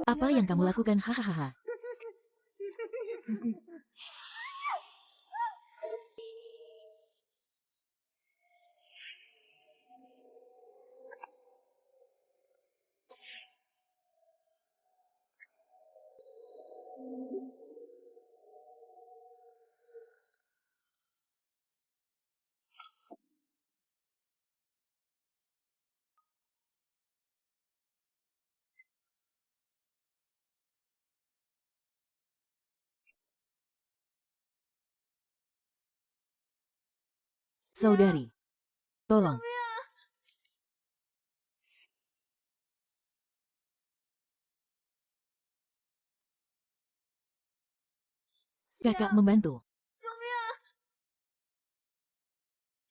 Apa yang kamu lakukan? Hahaha. Saudari, tolong. Kakak membantu.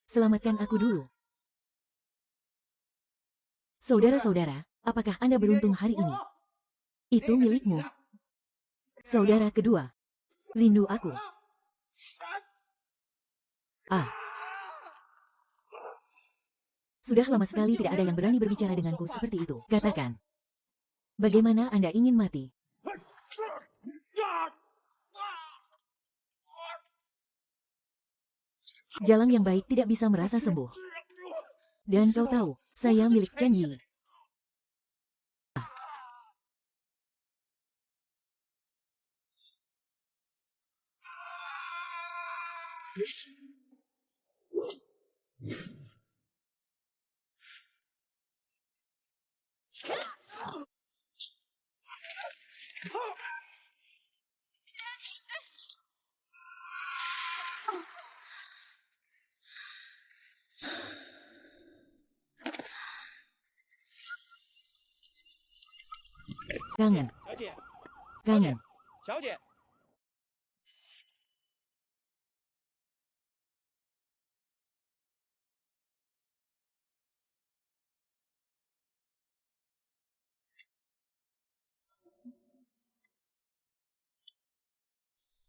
Selamatkan aku dulu. Saudara-saudara, apakah Anda beruntung hari ini? Itu milikmu. Saudara kedua, rindu aku. Ah. Sudah lama sekali tidak ada yang berani berbicara denganku seperti itu. Katakan, bagaimana Anda ingin mati? Jalang yang baik tidak bisa merasa sembuh. Dan kau tahu, saya milik Chen Yi. Kangen. Kangen.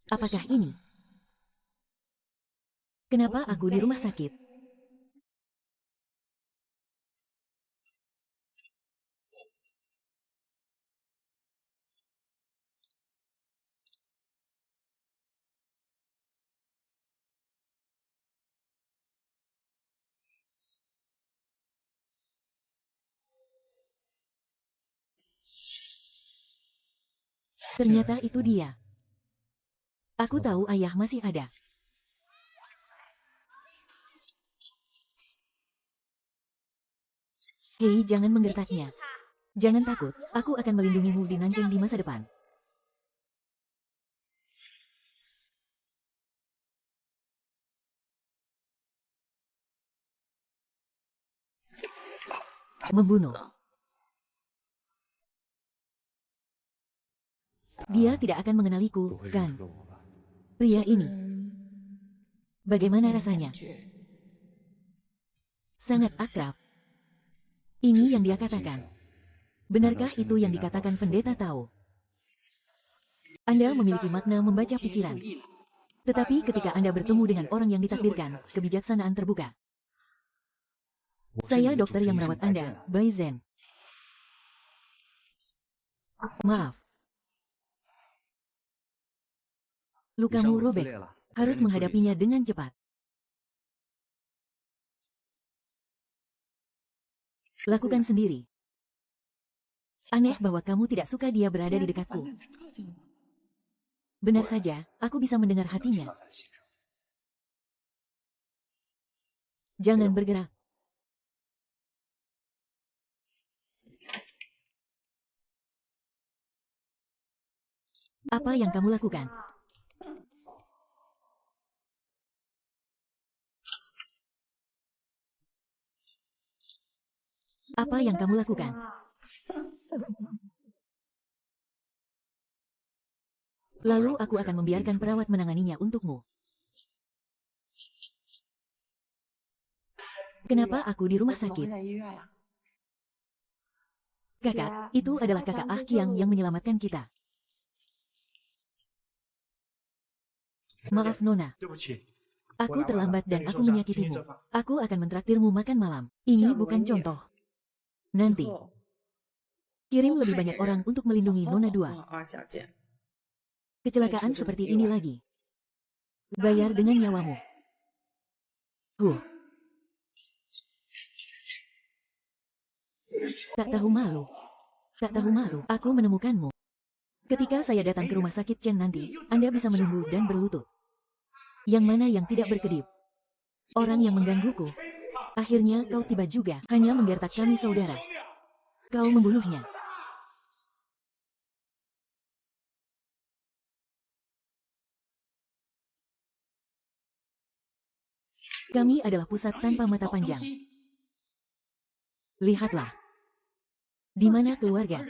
Apakah ini? Kenapa aku di rumah sakit? Ternyata itu dia. Aku tahu ayah masih ada. Hei, jangan menggertaknya. Jangan takut, aku akan melindungimu di Nanjing di masa depan. Membunuh. Dia tidak akan mengenaliku, kan? Pria ini. Bagaimana rasanya? Sangat akrab. Ini yang dia katakan. Benarkah itu yang dikatakan pendeta Tao? Anda memiliki makna membaca pikiran. Tetapi ketika Anda bertemu dengan orang yang ditakdirkan, kebijaksanaan terbuka. Saya dokter yang merawat Anda, Bai Zhen. Maaf. Lukamu robek. Harus menghadapinya dengan cepat. Lakukan sendiri. Aneh bahwa kamu tidak suka dia berada di dekatku. Benar saja, aku bisa mendengar hatinya. Jangan bergerak. Apa yang kamu lakukan? Apa yang kamu lakukan? Lalu aku akan membiarkan perawat menanganinya untukmu. Kenapa aku di rumah sakit? Kakak, itu adalah kakak Ah Kiang yang menyelamatkan kita. Maaf Nona. Aku terlambat dan aku menyakitimu. Aku akan mentraktirmu makan malam. Ini bukan contoh. Nanti. Kirim lebih banyak orang untuk melindungi Nona 2. Kecelakaan seperti ini lagi. Bayar dengan nyawamu. Tak tahu malu. Tak tahu malu, aku menemukanmu. Ketika saya datang ke rumah sakit Chen nanti, Anda bisa menunggu dan berlutut. Yang mana yang tidak berkedip? Orang yang menggangguku. Akhirnya kau tiba juga, hanya menggertak kami saudara. Kau membunuhnya. Kami adalah pusat tanpa mata panjang. Lihatlah. Di mana keluarga?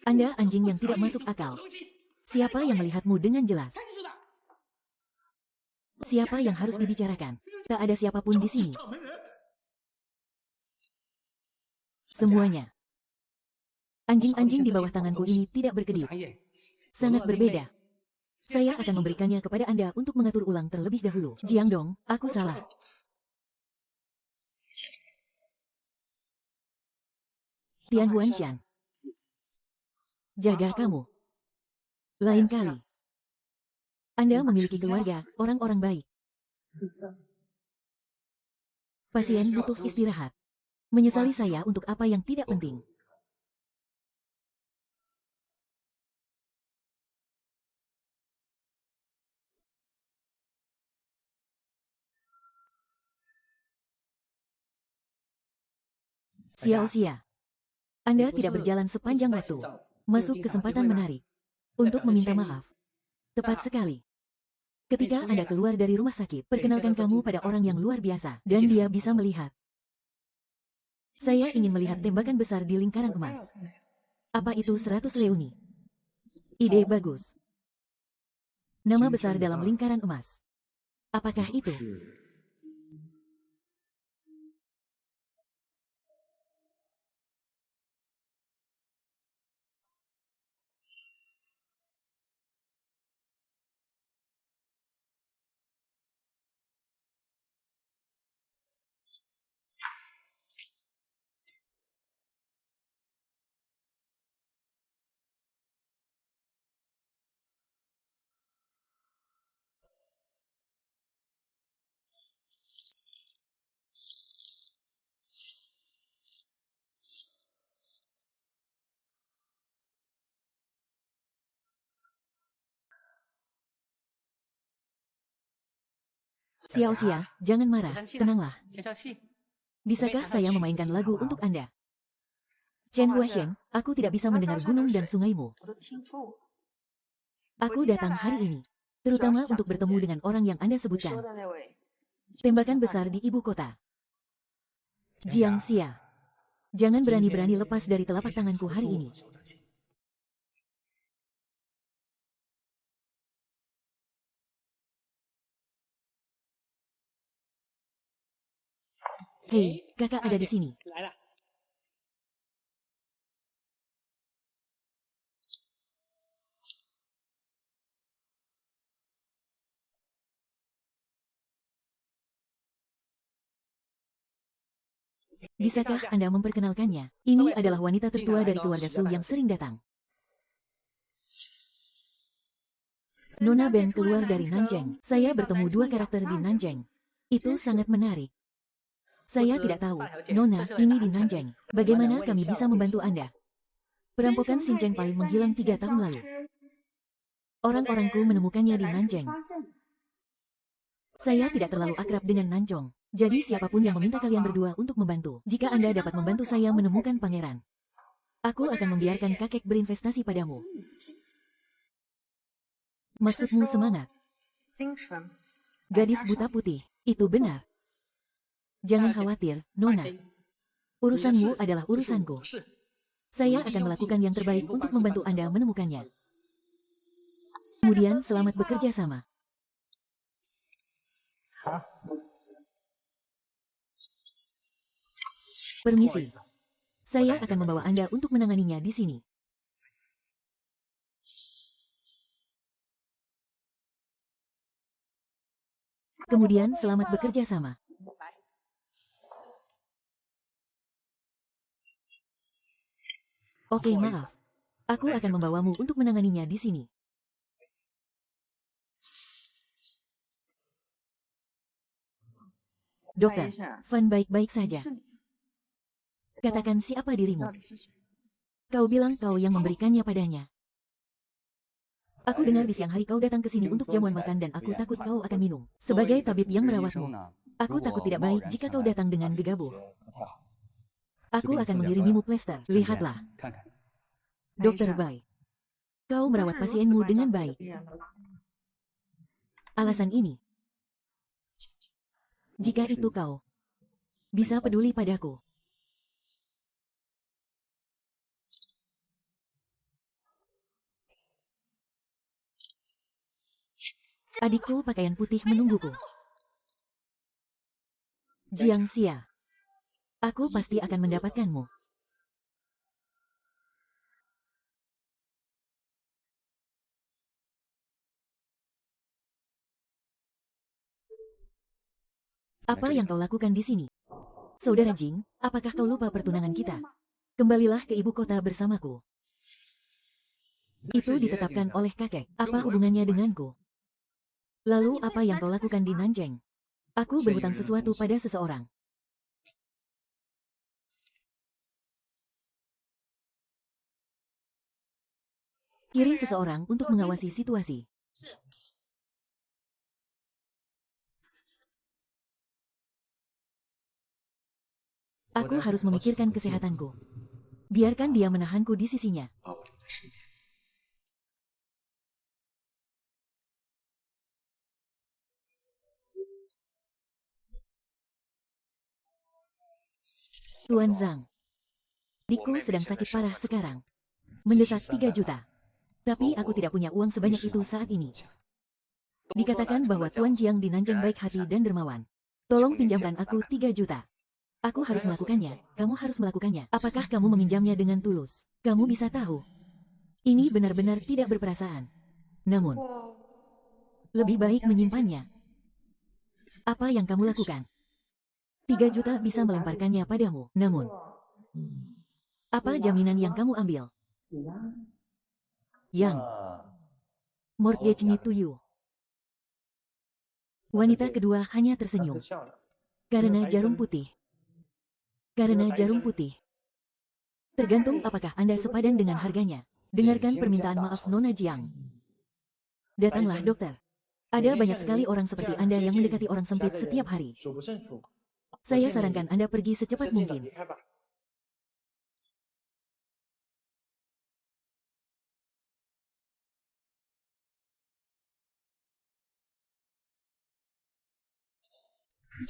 Anda anjing yang tidak masuk akal. Siapa yang melihatmu dengan jelas? Siapa yang harus dibicarakan? Tak ada siapapun di sini. Semuanya. Anjing-anjing di bawah tanganku ini tidak berkedip. Sangat berbeda. Saya akan memberikannya kepada Anda untuk mengatur ulang terlebih dahulu. Jiang Dong, aku salah. Tian Huanshan. Jaga kamu. Lain kali. Anda memiliki keluarga, orang-orang baik. Pasien butuh istirahat. Menyesali saya untuk apa yang tidak penting. Xiao Xia. Anda tidak berjalan sepanjang waktu. Masuk kesempatan menarik. Untuk meminta maaf. Tepat sekali. Ketika Anda keluar dari rumah sakit, perkenalkan kamu pada orang yang luar biasa. Dan dia bisa melihat. Saya ingin melihat tembakan besar di lingkaran emas. Apa itu 100 leuni? Ide bagus. Nama besar dalam lingkaran emas. Apakah itu? Xiao Xia, jangan marah, tenanglah. Bisakah saya memainkan lagu untuk Anda? Chen Huaxiang, aku tidak bisa mendengar gunung dan sungaimu. Aku datang hari ini, terutama untuk bertemu dengan orang yang Anda sebutkan. Tembakan besar di ibu kota. Jiang Xia. Jangan berani-berani lepas dari telapak tanganku hari ini. Hei, kakak ada di sini. Bisakah Anda memperkenalkannya? Ini adalah wanita tertua dari keluarga Su yang sering datang. Nona Ben keluar dari Nanjing. Saya bertemu dua karakter di Nanjing. Itu sangat menarik. Saya tidak tahu, Nona, ini di Nanjing. Bagaimana kami bisa membantu Anda? Perampokan Xinjiang Pai menghilang 3 tahun lalu. Orang-orangku menemukannya di Nanjing. Saya tidak terlalu akrab dengan Nanjong. Jadi siapapun yang meminta kalian berdua untuk membantu, jika Anda dapat membantu saya menemukan pangeran, aku akan membiarkan kakek berinvestasi padamu. Maksudmu semangat? Gadis buta putih, itu benar. Jangan khawatir, Nona. Urusanmu adalah urusanku. Saya akan melakukan yang terbaik untuk membantu Anda menemukannya. Kemudian selamat bekerja sama. Permisi. Saya akan membawa Anda untuk menanganinya di sini. Kemudian selamat bekerja sama. Oke, maaf. Aku akan membawamu untuk menanganinya di sini. Dokter, Van baik-baik saja. Katakan siapa dirimu. Kau bilang kau yang memberikannya padanya. Aku dengar di siang hari kau datang ke sini untuk jamuan makan dan aku takut kau akan minum. Sebagai tabib yang merawatmu, aku takut tidak baik jika kau datang dengan gegabah. Aku akan mengirimimu plester. Lihatlah. Dokter Bai, kau merawat pasienmu dengan baik. Alasan ini, jika itu kau bisa peduli padaku. Adikku pakaian putih menungguku. Jiang Xia, aku pasti akan mendapatkanmu. Apa yang kau lakukan di sini? Saudara Jing, apakah kau lupa pertunangan kita? Kembalilah ke ibu kota bersamaku. Itu ditetapkan oleh kakek. Apa hubungannya denganku? Lalu apa yang kau lakukan di Nanjing? Aku berhutang sesuatu pada seseorang. Kirim seseorang untuk mengawasi situasi. Aku harus memikirkan kesehatanku. Biarkan dia menahanku di sisinya. Tuan Zhang, adikku sedang sakit parah sekarang. Mendesak 3 juta. Tapi aku tidak punya uang sebanyak itu saat ini. Dikatakan bahwa Tuan Jiang di Nanjing baik hati dan dermawan. Tolong pinjamkan aku 3 juta. Aku harus melakukannya, kamu harus melakukannya. Apakah kamu meminjamnya dengan tulus? Kamu bisa tahu. Ini benar-benar tidak berperasaan. Namun, lebih baik menyimpannya. Apa yang kamu lakukan? 3 juta bisa melemparkannya padamu. Namun, apa jaminan yang kamu ambil? Yang mortgage me to you. Wanita kedua hanya tersenyum. Karena jarum putih. Karena jarum putih. Tergantung apakah Anda sepadan dengan harganya. Dengarkan permintaan maaf Nona Jiang. Datanglah dokter. Ada banyak sekali orang seperti Anda yang mendekati orang sempit setiap hari. Saya sarankan Anda pergi secepat mungkin.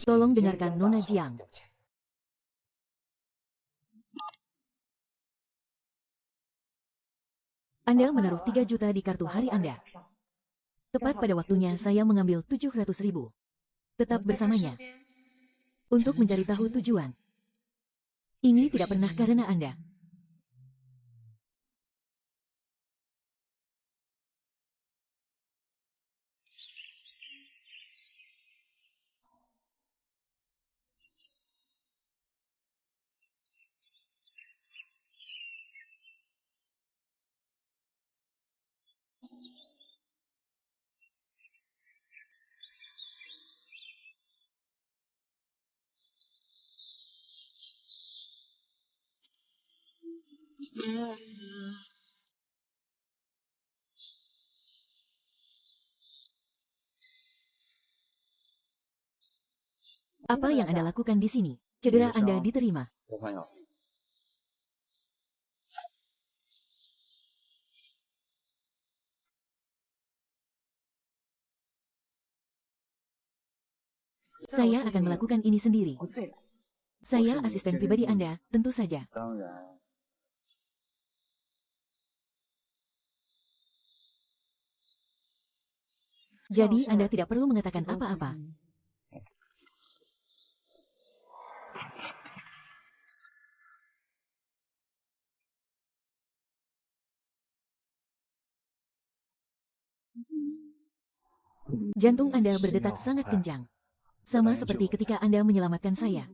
Tolong dengarkan Nona Jiang. Anda menaruh 3 juta di kartu hari Anda. Tepat pada waktunya saya mengambil 700.000. Tetap bersamanya. Untuk mencari tahu tujuan. Ini tidak pernah karena Anda. Apa yang Anda lakukan di sini? Cedera Anda diterima. Saya akan melakukan ini sendiri. Saya asisten pribadi Anda, tentu saja. Jadi Anda tidak perlu mengatakan apa-apa. Jantung Anda berdetak sangat kencang. Sama seperti ketika Anda menyelamatkan saya.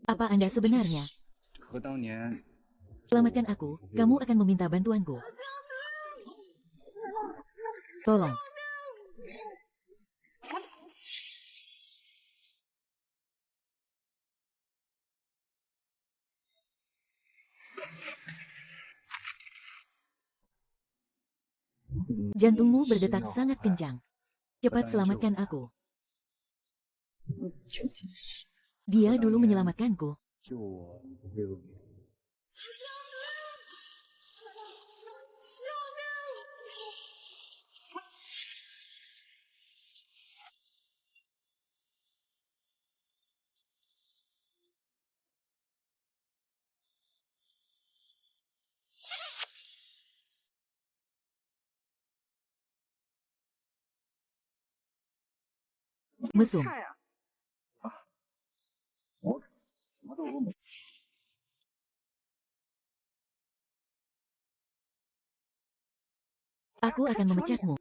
Apa Anda sebenarnya? Selamatkan aku, kamu akan meminta bantuanku. Tolong. Jantungmu berdetak sangat kencang. Cepat selamatkan aku. Dia dulu menyelamatkanku. Mesum. Aku akan memecatmu.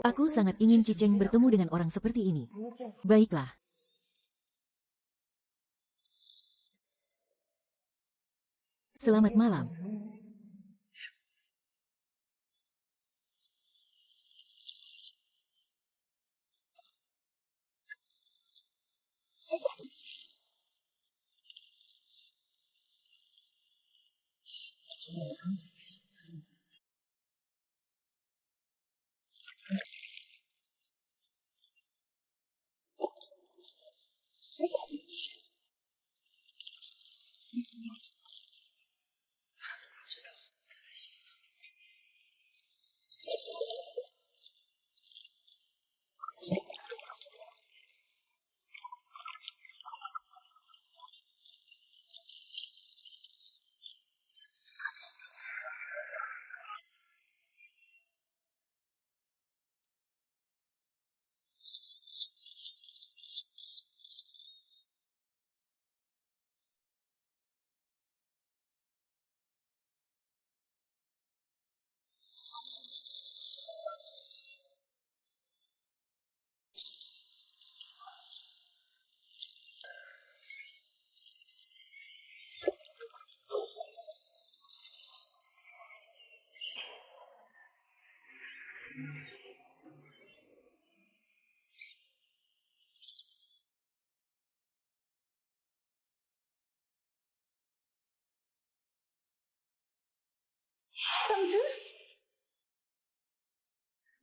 Aku sangat ingin Ciceng bertemu dengan orang seperti ini. Baiklah. Selamat malam.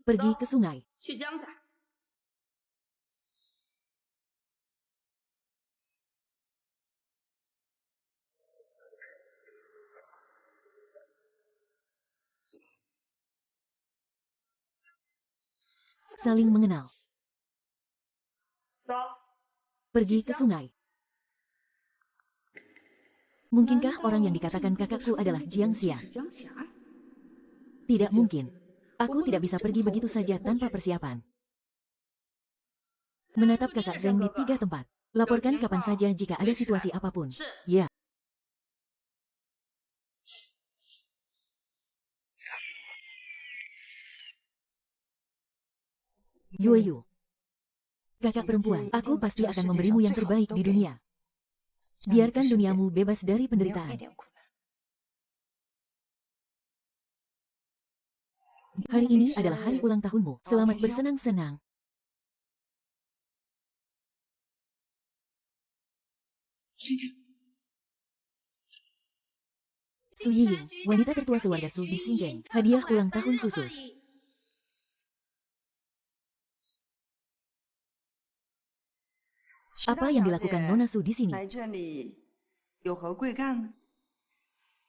Pergi ke sungai. Saling mengenal. Pergi ke sungai. Mungkinkah orang yang dikatakan kakakku adalah Jiang Xia? Tidak mungkin. Aku tidak bisa pergi begitu saja tanpa persiapan. Menatap kakak Zeng di 3 tempat. Laporkan kapan saja jika ada situasi apapun. Ya. Yueyu. Kakak perempuan, aku pasti akan memberimu yang terbaik di dunia. Biarkan duniamu bebas dari penderitaan. Hari ini adalah hari ulang tahunmu. Selamat bersenang-senang. Su Yiying, wanita tertua keluarga Su di Xinjiang. Hadiah ulang tahun khusus. Apa yang dilakukan Nona Su di sini?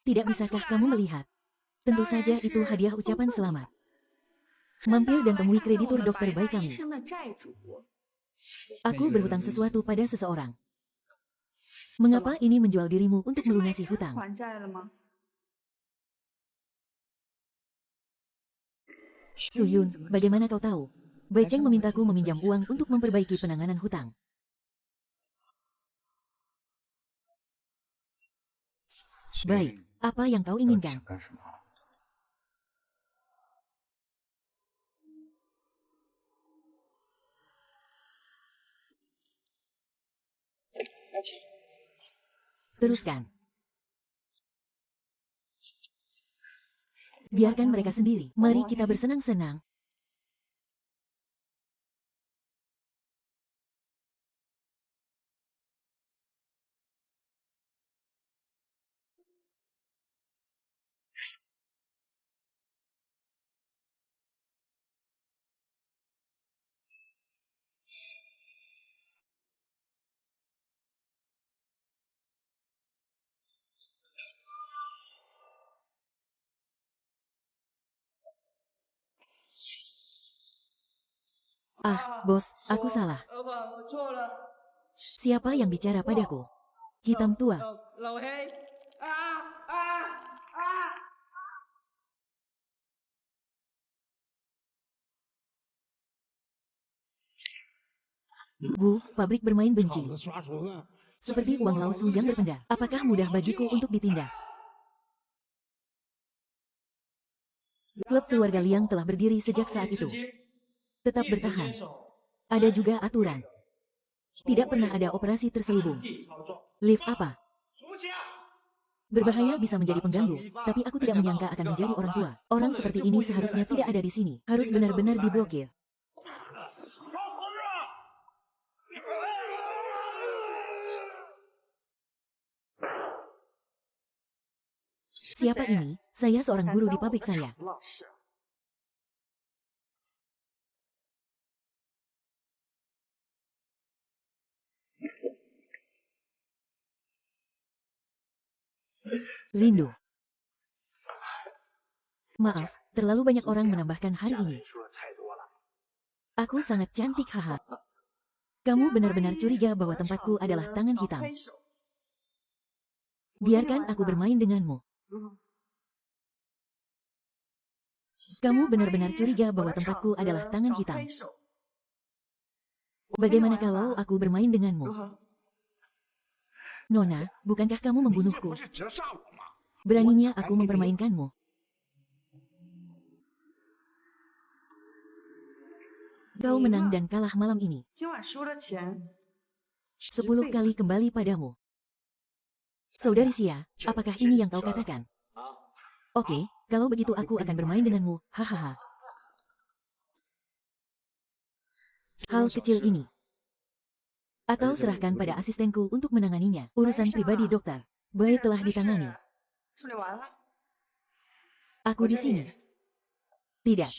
Tidak bisakah kamu melihat? Tentu saja itu hadiah ucapan selamat. Mampir dan temui kreditur dokter baik kami. Aku berhutang sesuatu pada seseorang. Mengapa ini menjual dirimu untuk melunasi hutang? Suyun, bagaimana kau tahu? Bai Cheng memintaku meminjam uang untuk memperbaiki penanganan hutang. Baik, apa yang kau inginkan? Teruskan. Biarkan mereka sendiri. Mari kita bersenang-senang. Ah, bos, aku salah. Siapa yang bicara padaku? Hitam tua. Bu, pabrik bermain benci. Seperti uang lausu yang berpendar. Apakah mudah bagiku untuk ditindas? Klub keluarga Liang telah berdiri sejak saat itu. Tetap bertahan. Ada juga aturan. Tidak pernah ada operasi terselubung. Lift apa? Berbahaya bisa menjadi pengganggu, tapi aku tidak menyangka akan menjadi orang tua. Orang seperti ini seharusnya tidak ada di sini. Harus benar-benar diblokir. Siapa ini? Saya seorang guru di pabrik saya. Lindu. Maaf, terlalu banyak orang menambahkan hari ini. Aku sangat cantik, haha. Kamu benar-benar curiga bahwa tempatku adalah tangan hitam. Biarkan aku bermain denganmu. Kamu benar-benar curiga bahwa tempatku adalah tangan hitam. Bagaimana kalau aku bermain denganmu? Nona, bukankah kamu membunuhku? Beraninya aku mempermainkanmu. Kau menang dan kalah malam ini. 10 kali kembali padamu. Saudari Xia, apakah ini yang kau katakan? Oke, kalau begitu aku akan bermain denganmu, hahaha. Hal kecil ini. Atau serahkan pada asistenku untuk menanganinya. Urusan pribadi dokter. Bai telah ditangani. Aku di sini. Tidak.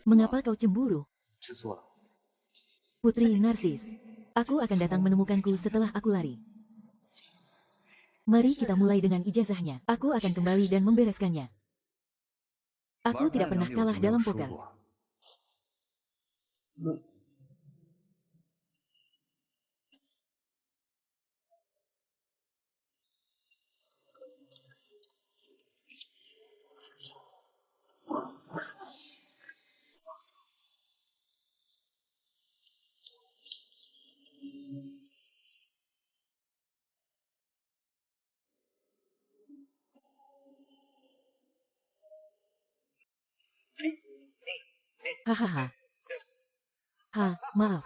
Mengapa kau cemburu? Putri Narsis. Aku akan datang menemukanku setelah aku lari. Mari kita mulai dengan ijazahnya. Aku akan kembali dan membereskannya. Aku tidak pernah kalah dalam poker. Hahaha. Ha, maaf.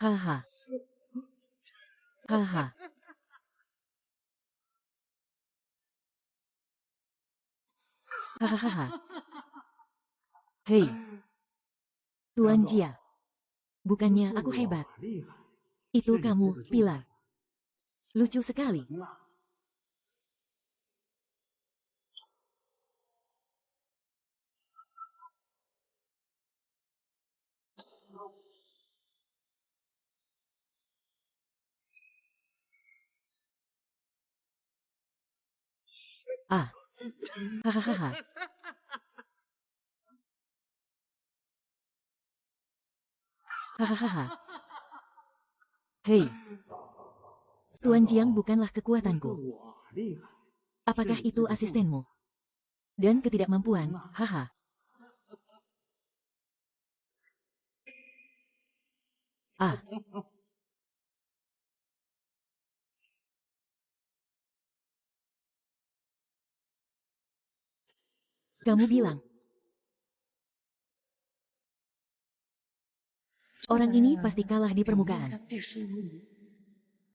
Haha. Haha. Hahaha. Hei. Tuan Jia. Bukannya aku hebat. Itu kamu, Pilar. Lucu sekali. Ah. Hahaha. Hahaha. Hei. Tuan Jiang bukanlah kekuatanku. Apakah itu asistenmu? Dan ketidakmampuan, haha. Ah. Kamu bilang. Orang ini pasti kalah di permukaan.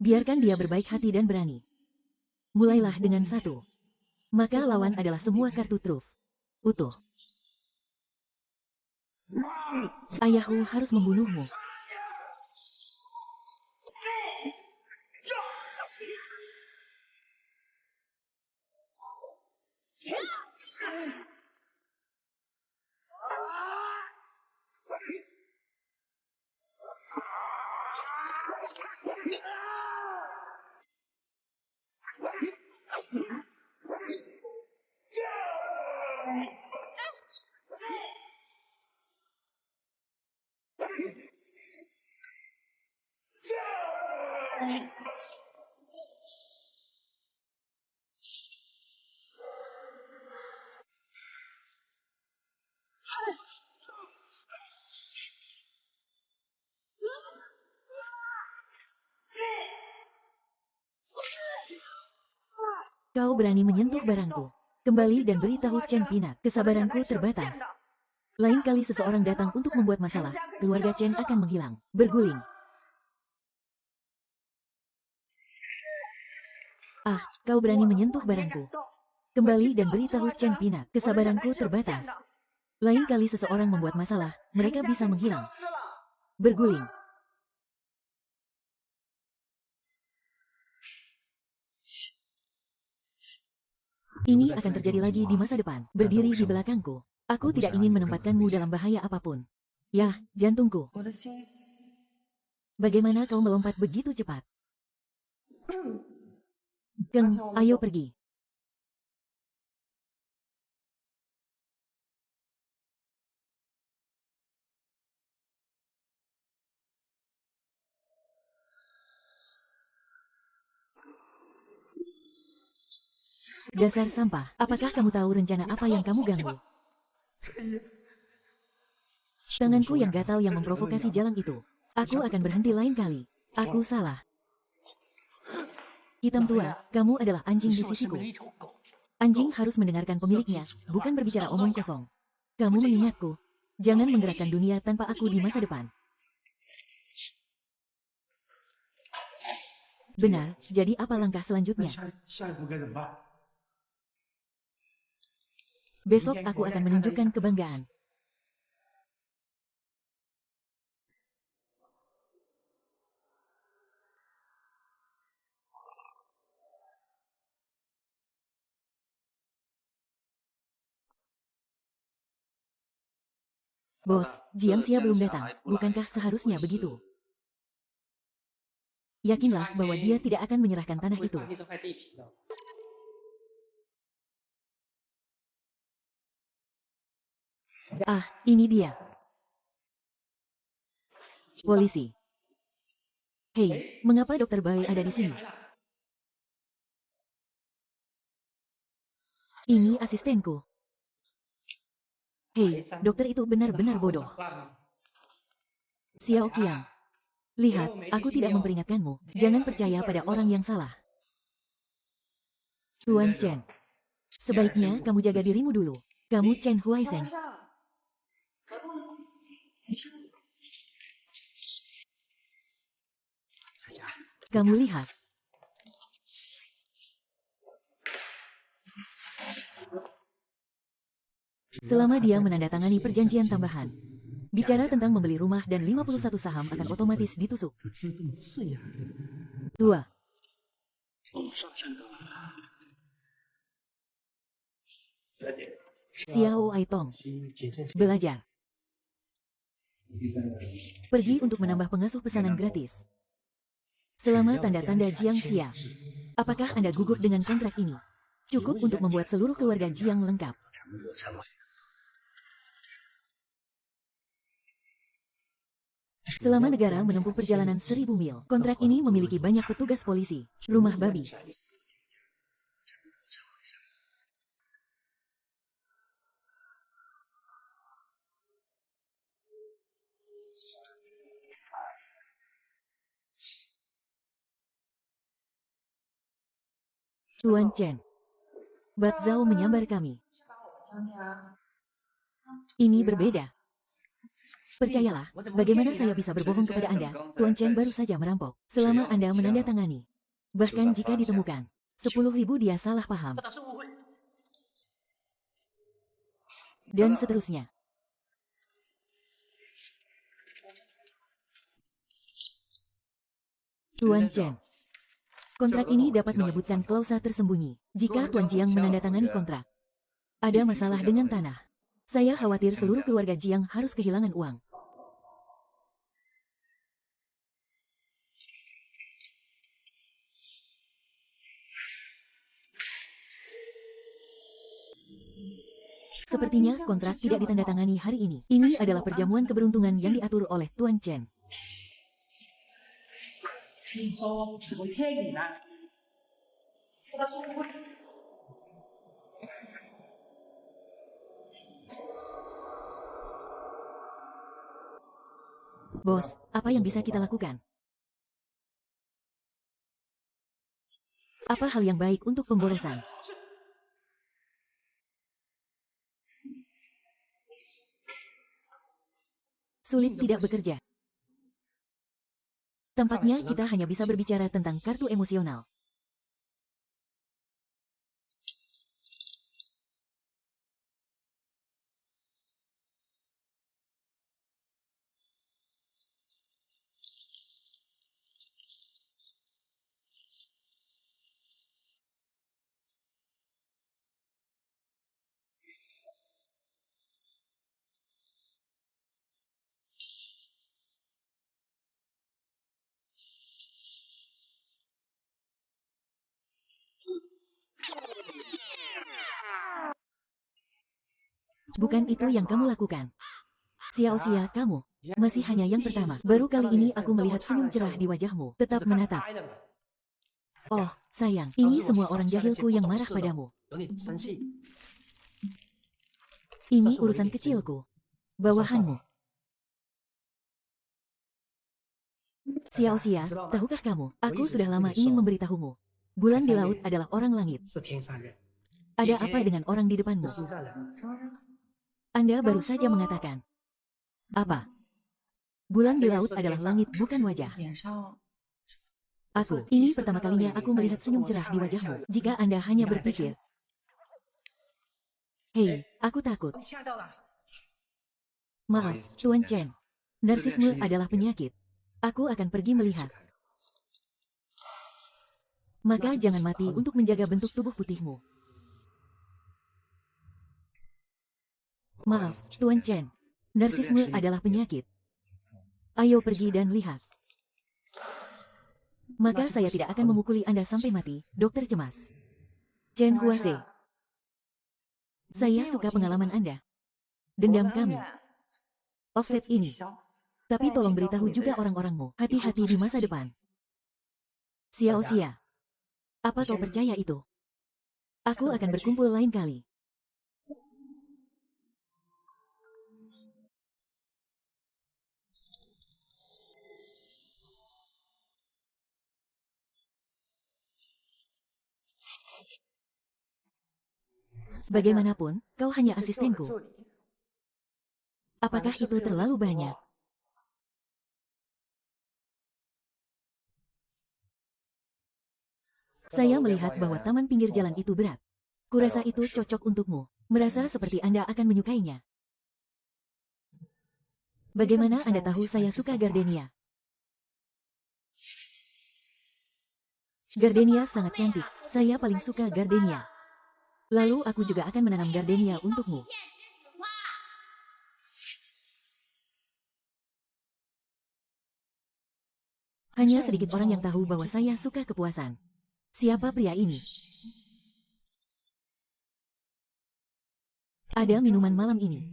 Biarkan dia berbaik hati dan berani. Mulailah dengan 1. Maka lawan adalah semua kartu truf. Utuh. Ayahku harus membunuhmu. Kau berani menyentuh barangku. Kembali dan beritahu Chen Pinat. Kesabaranku terbatas. Lain kali seseorang datang untuk membuat masalah, keluarga Chen akan menghilang. Berguling. Ah, kau berani menyentuh barangku. Kembali dan beritahu Chen Pinat. Kesabaranku terbatas. Lain kali seseorang membuat masalah, mereka bisa menghilang. Berguling. Ini akan terjadi lagi di masa depan. Berdiri di belakangku. Aku tidak ingin menempatkanmu dalam bahaya apapun. Yah, jantungku. Bagaimana kau melompat begitu cepat? Geng, ayo pergi. Dasar sampah, apakah kamu tahu rencana apa yang kamu ganggu? Tanganku yang gatal yang memprovokasi jalang itu. Aku akan berhenti lain kali. Aku salah. Hitam tua, kamu adalah anjing di sisiku. Anjing harus mendengarkan pemiliknya, bukan berbicara omong kosong. Kamu mengingatku. Jangan menggerakkan dunia tanpa aku di masa depan. Benar, jadi apa langkah selanjutnya? Besok aku akan menunjukkan kebanggaan. Bos, Jiang Xia belum datang, bukankah seharusnya begitu? Yakinlah bahwa dia tidak akan menyerahkan tanah itu. Ah, ini dia. Polisi. Hei, mengapa Dokter Bai ada di sini? Ini asistenku. Hei, dokter itu benar-benar bodoh. Xiao Qiang. Lihat, aku tidak memperingatkanmu. Jangan percaya pada orang yang salah. Tuan Chen. Sebaiknya kamu jaga dirimu dulu. Kamu Chen Huaisheng. Kamu lihat. Selama dia menandatangani perjanjian tambahan, bicara tentang membeli rumah dan 51 saham akan otomatis ditusuk. 2. Xiao Aitong. Belajar. Pergi untuk menambah pengasuh pesanan gratis. Selama tanda-tanda Jiang Xia. Apakah Anda gugup dengan kontrak ini? Cukup untuk membuat seluruh keluarga Jiang lengkap. Selama negara menempuh perjalanan 1000 mil, kontrak ini memiliki banyak petugas polisi, rumah babi. Tuan Chen, Bat Zhao menyambar kami. Ini berbeda. Percayalah, bagaimana saya bisa berbohong kepada Anda? Tuan Chen baru saja merampok. Selama Anda menandatangani, bahkan jika ditemukan 10.000 dia salah paham. Dan seterusnya. Tuan Chen, kontrak ini dapat menyebutkan klausa tersembunyi. Jika Tuan Jiang menandatangani kontrak, ada masalah dengan tanah. Saya khawatir seluruh keluarga Jiang harus kehilangan uang. Sepertinya kontrak tidak ditandatangani hari ini. Ini adalah perjamuan keberuntungan yang diatur oleh Tuan Chen. Bos, apa yang bisa kita lakukan? Apa hal yang baik untuk pemborosan? Sulit tidak bekerja. Tampaknya kita hanya bisa berbicara tentang kartu emosional. Bukan itu yang kamu lakukan. Xiao-Xia, kamu masih hanya yang pertama. Baru kali ini aku melihat senyum cerah di wajahmu. Tetap menatap. Oh, sayang, ini semua orang jahilku yang marah padamu. Ini urusan kecilku. Bawahanmu. Xiao-Xia, tahukah kamu, aku sudah lama ingin memberitahumu. Bulan di laut adalah orang langit. Ada apa dengan orang di depanmu? Anda baru saja mengatakan. Apa? Bulan di laut adalah langit, bukan wajah. Ini pertama kalinya aku melihat senyum cerah di wajahmu. Jika Anda hanya berpikir, hei, aku takut. Maaf, Tuan Chen. Narsisme adalah penyakit. Aku akan pergi melihat. Maka jangan mati untuk menjaga bentuk tubuh putihmu. Maaf, Tuan Chen. Narsisme adalah penyakit. Ayo pergi dan lihat. Maka saya tidak akan memukuli Anda sampai mati, dokter cemas. Chen Huase. Saya suka pengalaman Anda. Dendam kami. Offset ini. Tapi tolong beritahu juga orang-orangmu. Hati-hati di masa depan. Xiao-Xia. Apa kau percaya itu? Aku akan berkumpul lain kali. Bagaimanapun, kau hanya asistenku. Apakah itu terlalu banyak? Saya melihat bahwa taman pinggir jalan itu berat. Kurasa itu cocok untukmu. Merasa seperti Anda akan menyukainya. Bagaimana Anda tahu saya suka gardenia? Gardenia sangat cantik. Saya paling suka gardenia. Lalu aku juga akan menanam gardenia untukmu. Hanya sedikit orang yang tahu bahwa saya suka kepuasan. Siapa pria ini? Ada minuman malam ini.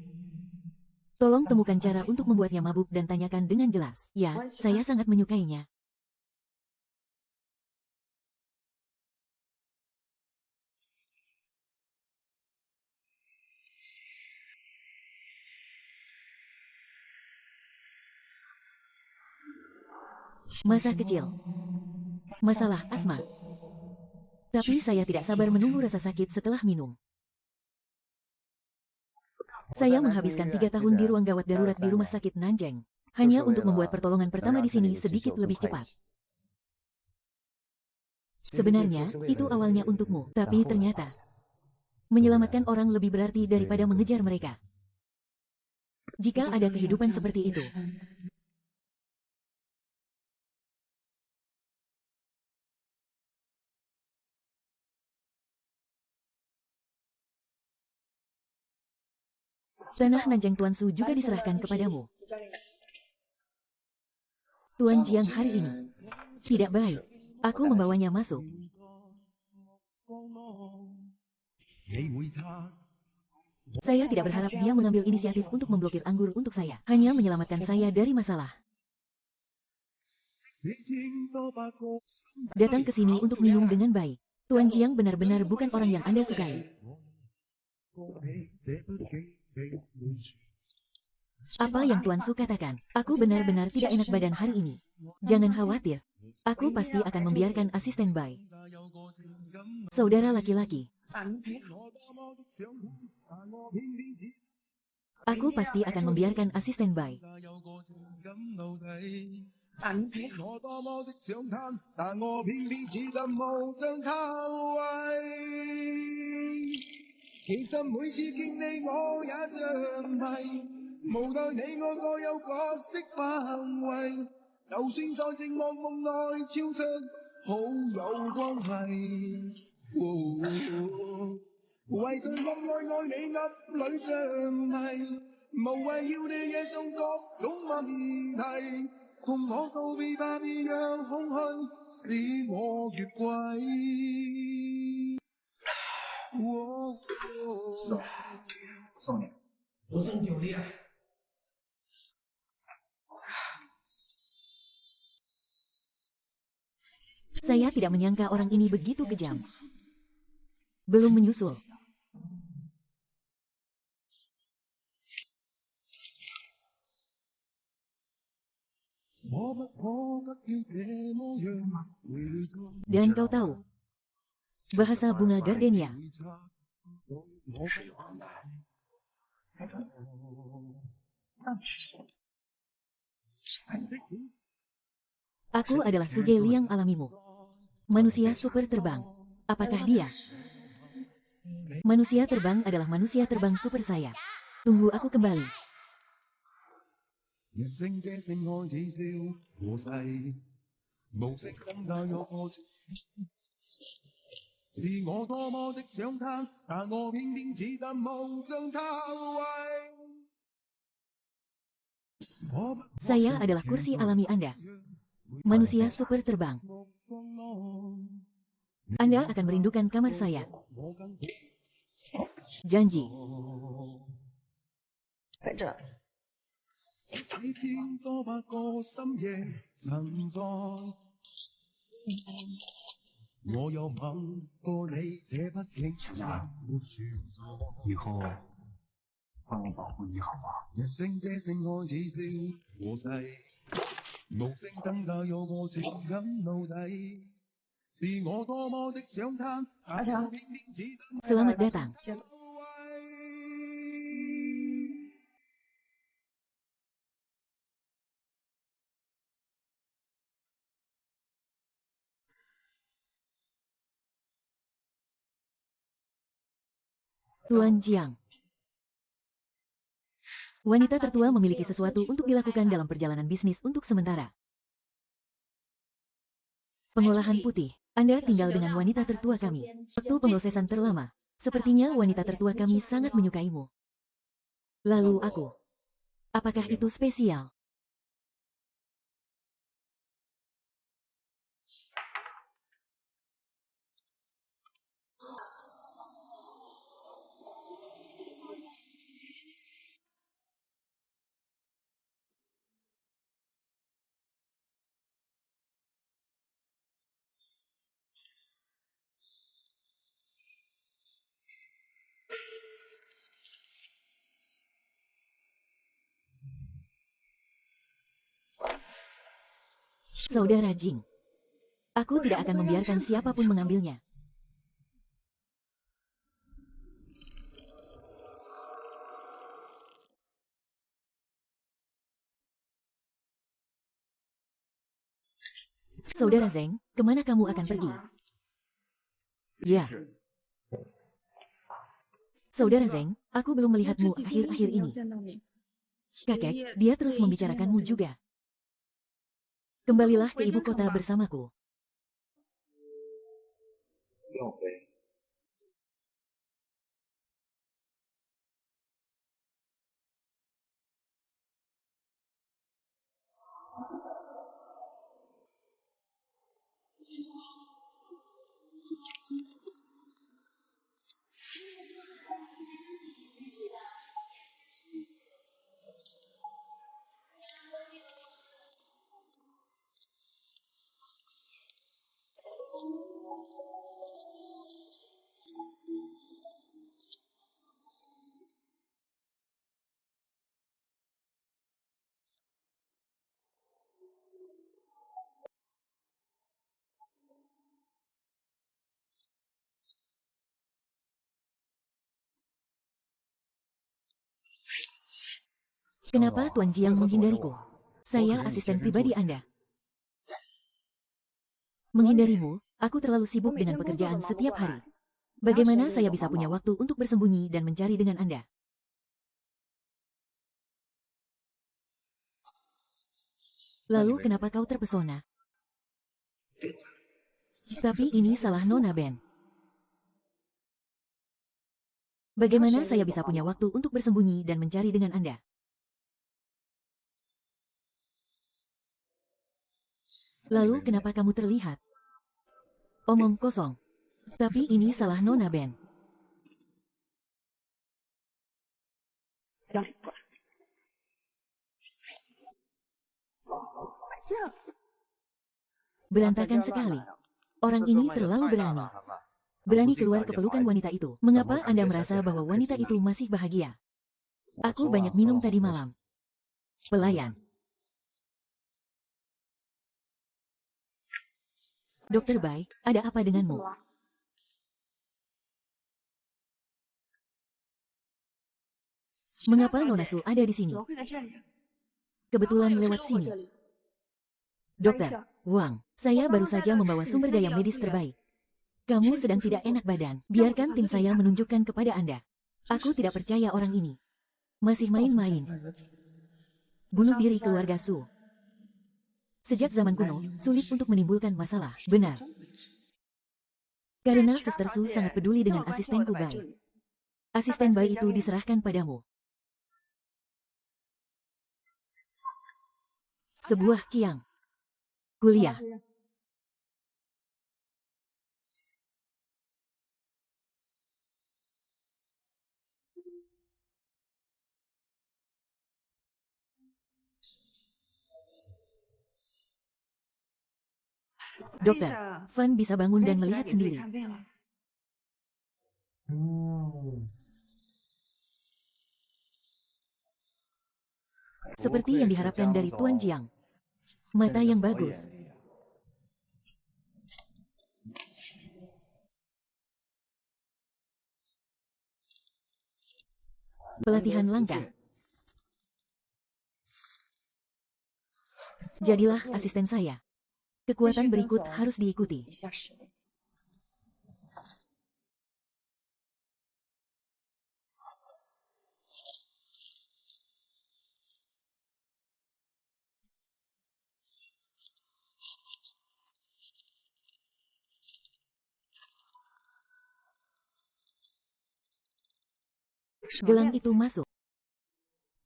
Tolong temukan cara untuk membuatnya mabuk dan tanyakan dengan jelas. Ya, saya sangat menyukainya. Masa kecil. Masalah asma. Tapi saya tidak sabar menunggu rasa sakit setelah minum. Saya menghabiskan 3 tahun di ruang gawat darurat di rumah sakit Nanjing. Hanya untuk membuat pertolongan pertama di sini sedikit lebih cepat. Sebenarnya, itu awalnya untukmu. Tapi ternyata, menyelamatkan orang lebih berarti daripada mengejar mereka. Jika ada kehidupan seperti itu, tanah Nanjing Tuan Su juga diserahkan kepadamu. Tuan Jiang hari ini tidak baik. Aku membawanya masuk. Saya tidak berharap dia mengambil inisiatif untuk memblokir anggur untuk saya. Hanya menyelamatkan saya dari masalah. Datang ke sini untuk minum dengan baik. Tuan Jiang benar-benar bukan orang yang Anda sukai. Apa yang Tuan Su katakan? Aku benar-benar tidak enak badan hari ini. Jangan khawatir. Aku pasti akan membiarkan asisten Bai. Saudara laki-laki. Aku pasti akan membiarkan asisten Bai. Saya tidak menyangka orang ini begitu kejam. Belum menyusul. Dan kau tahu, bahasa bunga gardenia. Aku adalah Suge Liang alamimu. Manusia super terbang. Apakah dia? Manusia terbang adalah manusia terbang super saya. Tunggu aku kembali. Saya adalah kursi alami Anda. Manusia super terbang. Anda akan merindukan kamar saya. Janji. Selamat datang. Tuan Jiang. Wanita tertua memiliki sesuatu untuk dilakukan dalam perjalanan bisnis untuk sementara. Pengolahan putih. Anda tinggal dengan wanita tertua kami. Waktu pemrosesan terlama. Sepertinya wanita tertua kami sangat menyukaimu. Lalu aku. Apakah itu spesial? Saudara Jing, aku tidak akan membiarkan siapapun mengambilnya. Saudara Zeng, kemana kamu akan pergi? Ya. Saudara Zeng, aku belum melihatmu akhir-akhir ini. Kakek, dia terus membicarakanmu juga. Kembalilah ke ibu kota bersamaku. Kenapa Tuan Jiang menghindariku? Saya asisten pribadi Anda. Menghindarimu, aku terlalu sibuk dengan pekerjaan setiap hari. Bagaimana saya bisa punya waktu untuk bersembunyi dan mencari dengan Anda? Lalu kenapa kau terpesona? Tapi ini salah Nona Ben. Bagaimana saya bisa punya waktu untuk bersembunyi dan mencari dengan Anda? Lalu kenapa kamu terlihat? Omong kosong. Tapi ini salah Nona Ben. Berantakan sekali. Orang ini terlalu berani. Berani keluar ke pelukan wanita itu. Mengapa Anda merasa bahwa wanita itu masih bahagia? Aku banyak minum tadi malam. Pelayan. Dokter Bai, ada apa denganmu? Mengapa Nona Su ada di sini? Kebetulan lewat sini. Dokter, Wang, saya baru saja membawa sumber daya medis terbaik. Kamu sedang tidak enak badan. Biarkan tim saya menunjukkan kepada Anda. Aku tidak percaya orang ini. Masih main-main. Bunuh diri keluarga Su. Sejak zaman kuno, sulit untuk menimbulkan masalah. Benar. Karena Suster Su sangat peduli dengan asistenku Bai. Asisten Bai itu diserahkan padamu. Sebuah kiang. Kuliah. Dokter, Fan bisa bangun dan melihat sendiri. Seperti yang diharapkan dari Tuan Jiang. Mata yang bagus. Pelatihan langka. Jadilah asisten saya. Kekuatan berikut harus diikuti. Gelang itu masuk.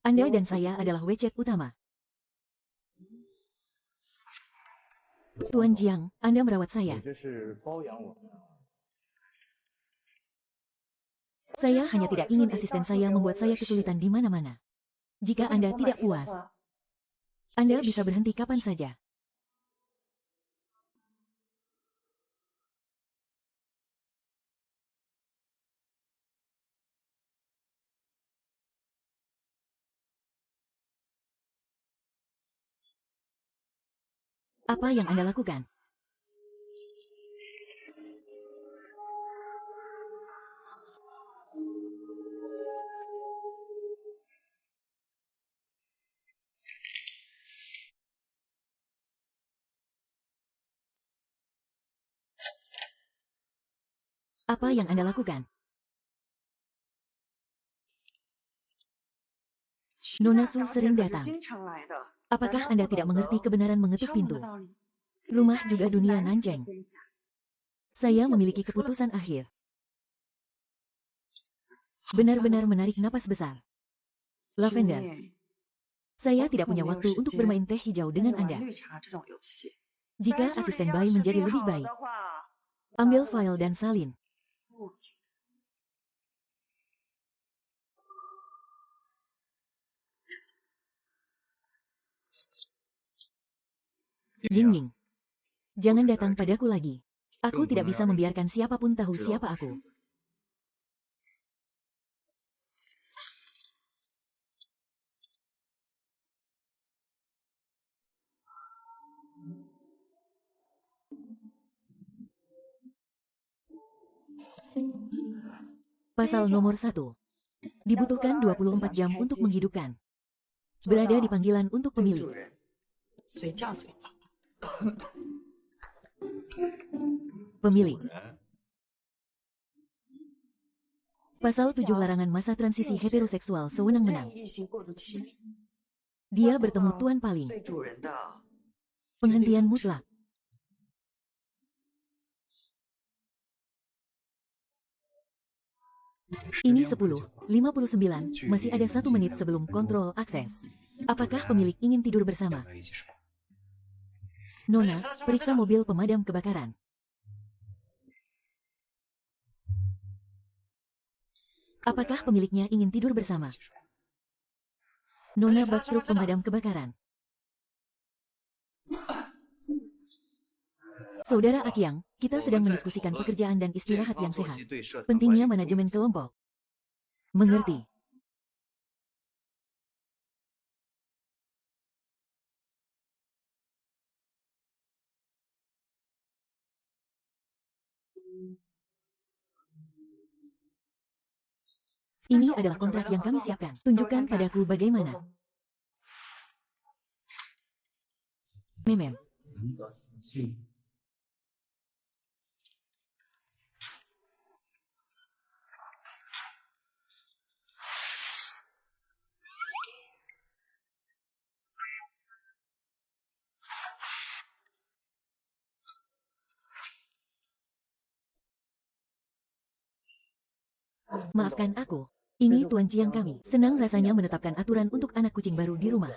Anda dan saya adalah wecet utama. Tuan Jiang, Anda merawat saya. Saya hanya tidak ingin asisten saya membuat saya kesulitan di mana-mana. Jika Anda tidak puas, Anda bisa berhenti kapan saja. Apa yang Anda lakukan? Apa yang Anda lakukan? Nona Su sering datang. Apakah Anda tidak mengerti kebenaran mengetuk pintu? Rumah juga dunia Nanjing. Saya memiliki keputusan akhir. Benar-benar menarik napas besar. Lavender. Saya tidak punya waktu untuk bermain teh hijau dengan Anda. Jika asisten bayi menjadi lebih baik, ambil file dan salin. Ying-Ying, jangan datang padaku lagi. Aku tidak bisa membiarkan siapapun tahu siapa aku. Pasal nomor 1. Dibutuhkan 24 jam untuk menghidupkan. Berada di panggilan untuk pemilik. Pemilik. Pasal 7 larangan masa transisi heteroseksual sewenang-wenang. Dia bertemu Tuan Paling. Penghentian mutlak. Ini 10:59, masih ada 1 menit sebelum kontrol akses. Apakah pemilik ingin tidur bersama? Nona, periksa mobil pemadam kebakaran. Apakah pemiliknya ingin tidur bersama? Nona bak truk pemadam kebakaran. Saudara Akyang, kita sedang mendiskusikan pekerjaan dan istirahat yang sehat. Pentingnya manajemen kelompok. Mengerti. Ini adalah kontrak yang kami siapkan. Tunjukkan padaku bagaimana. Memem. Maafkan aku. Ini Tuan Chiang kami. Senang rasanya menetapkan aturan untuk anak kucing baru di rumah.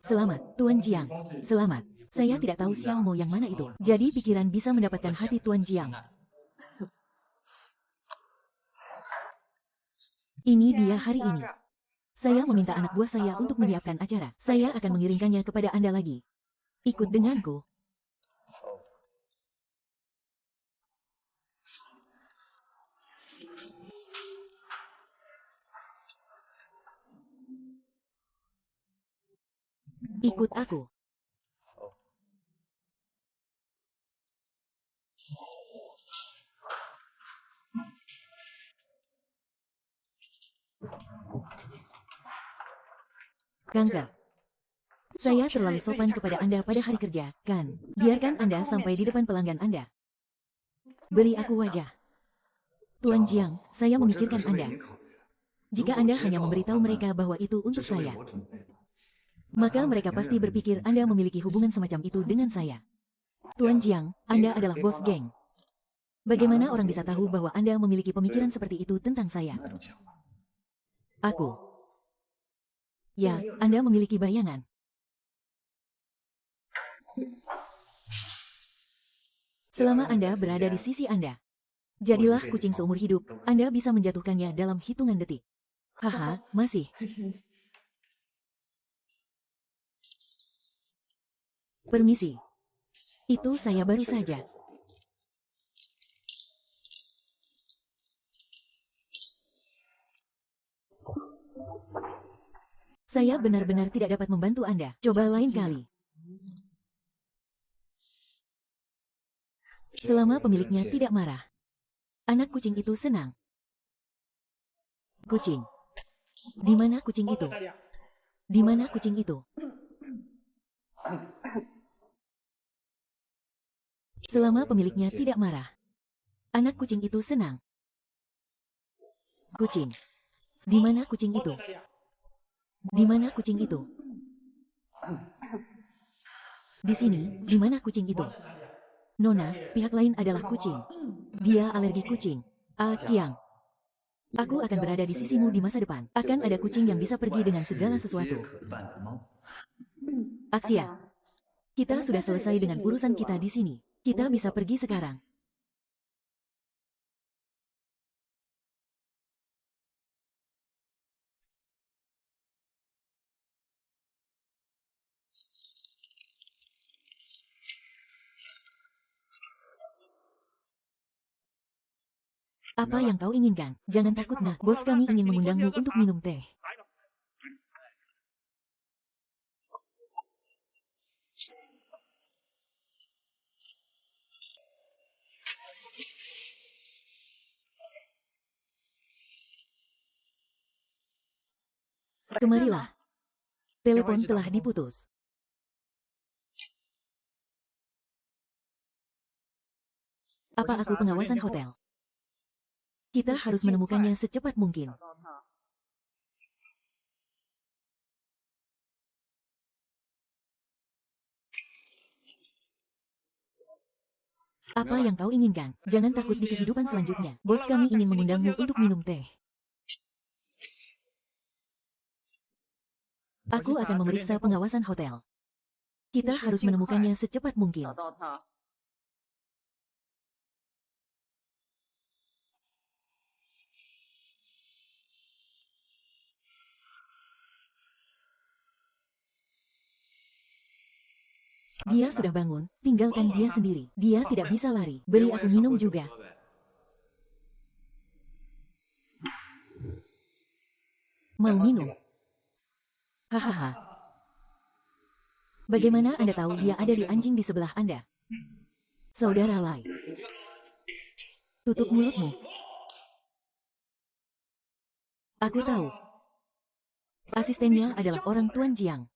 Selamat, Tuan Jiang. Selamat. Saya tidak tahu Xiao Mo yang mana itu. Jadi pikiran bisa mendapatkan hati Tuan Jiang. Ini dia hari ini. Saya meminta anak buah saya untuk menyiapkan acara. Saya akan mengirimkannya kepada Anda lagi. Ikut denganku. Ikut aku. Kanker. Saya terlalu sopan kepada Anda pada hari kerja, kan? Biarkan Anda sampai di depan pelanggan Anda. Beri aku wajah. Tuan Jiang, saya memikirkan Anda. Jika Anda hanya memberitahu mereka bahwa itu untuk saya, maka mereka pasti berpikir Anda memiliki hubungan semacam itu dengan saya. Tuan Jiang, Anda adalah bos geng. Bagaimana orang bisa tahu bahwa Anda memiliki pemikiran seperti itu tentang saya? Aku. Ya, Anda memiliki bayangan. Selama Anda berada di sisi Anda, jadilah kucing seumur hidup, Anda bisa menjatuhkannya dalam hitungan detik. Haha, masih. Permisi. Itu saya baru saja. Saya benar-benar tidak dapat membantu Anda. Coba lain kali. Selama pemiliknya tidak marah, anak kucing itu senang. Kucing. Di mana kucing itu? Di mana kucing itu? Selama pemiliknya tidak marah, anak kucing itu senang. Kucing. Di mana kucing itu? Di mana kucing itu? Di sini, di mana kucing itu? Nona, pihak lain adalah kucing. Dia alergi kucing. Kiang. Aku akan berada di sisimu di masa depan. Akan ada kucing yang bisa pergi dengan segala sesuatu. Aksia. Kita sudah selesai dengan urusan kita di sini. Kita bisa pergi sekarang. Apa yang kau inginkan? Jangan takut nak, bos kami ingin mengundangmu untuk minum teh. Kemarilah. Telepon telah diputus. Apa aku pengawasan hotel? Kita harus menemukannya secepat mungkin. Apa yang kau inginkan? Jangan takut di kehidupan selanjutnya. Bos kami ingin mengundangmu untuk minum teh. Aku akan memeriksa pengawasan hotel. Kita harus menemukannya secepat mungkin. Dia sudah bangun, tinggalkan dia sendiri. Dia tidak bisa lari. Beri aku minum juga. Mau minum? Hahaha. Bagaimana Anda tahu dia ada di anjing di sebelah Anda? Saudara Lai. Tutup mulutmu. Aku tahu. Asistennya adalah orang Tuan Jiang.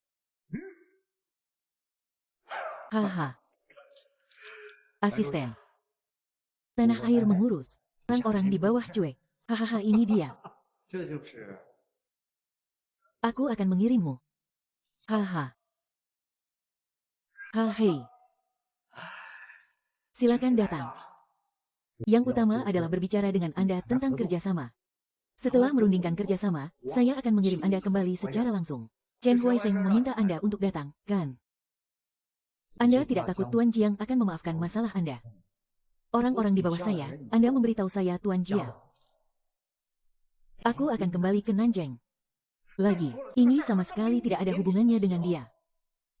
Haha. Asisten. Tanah air mengurus. Orang-orang di bawah cuek. Hahaha, ini dia. Aku akan mengirimmu. Haha. Hei. Silakan datang. Yang utama adalah berbicara dengan Anda tentang kerjasama. Setelah merundingkan kerjasama, saya akan mengirim Anda kembali secara langsung. Chen Huaisheng meminta Anda untuk datang, kan? Anda tidak takut Tuan Jiang akan memaafkan masalah Anda? Orang-orang di bawah saya, Anda memberitahu saya Tuan Jiang. Aku akan kembali ke Nanjing. Lagi, ini sama sekali tidak ada hubungannya dengan dia.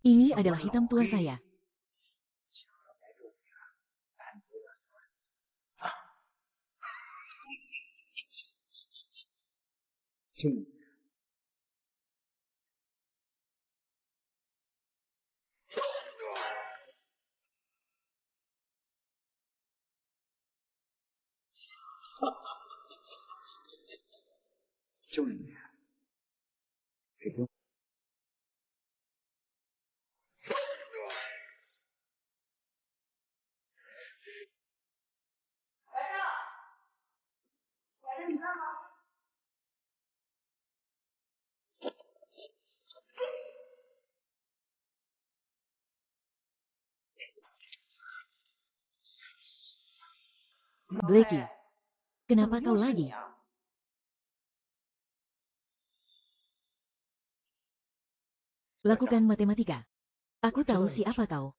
Ini adalah hitam tua saya. Blackie, kenapa kau lagi? Lakukan matematika. Aku tahu siapa kau.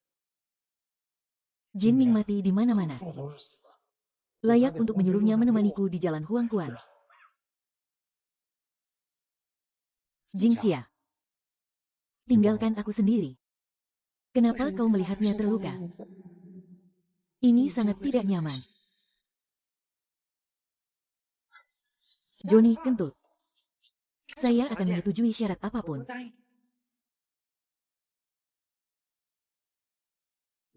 Jin Ming mati di mana-mana. Layak untuk menyuruhnya menemaniku di jalan Huangquan. Jingxia. Tinggalkan aku sendiri. Kenapa kau melihatnya terluka? Ini sangat tidak nyaman. Johnny kentut. Saya akan menyetujui syarat apapun.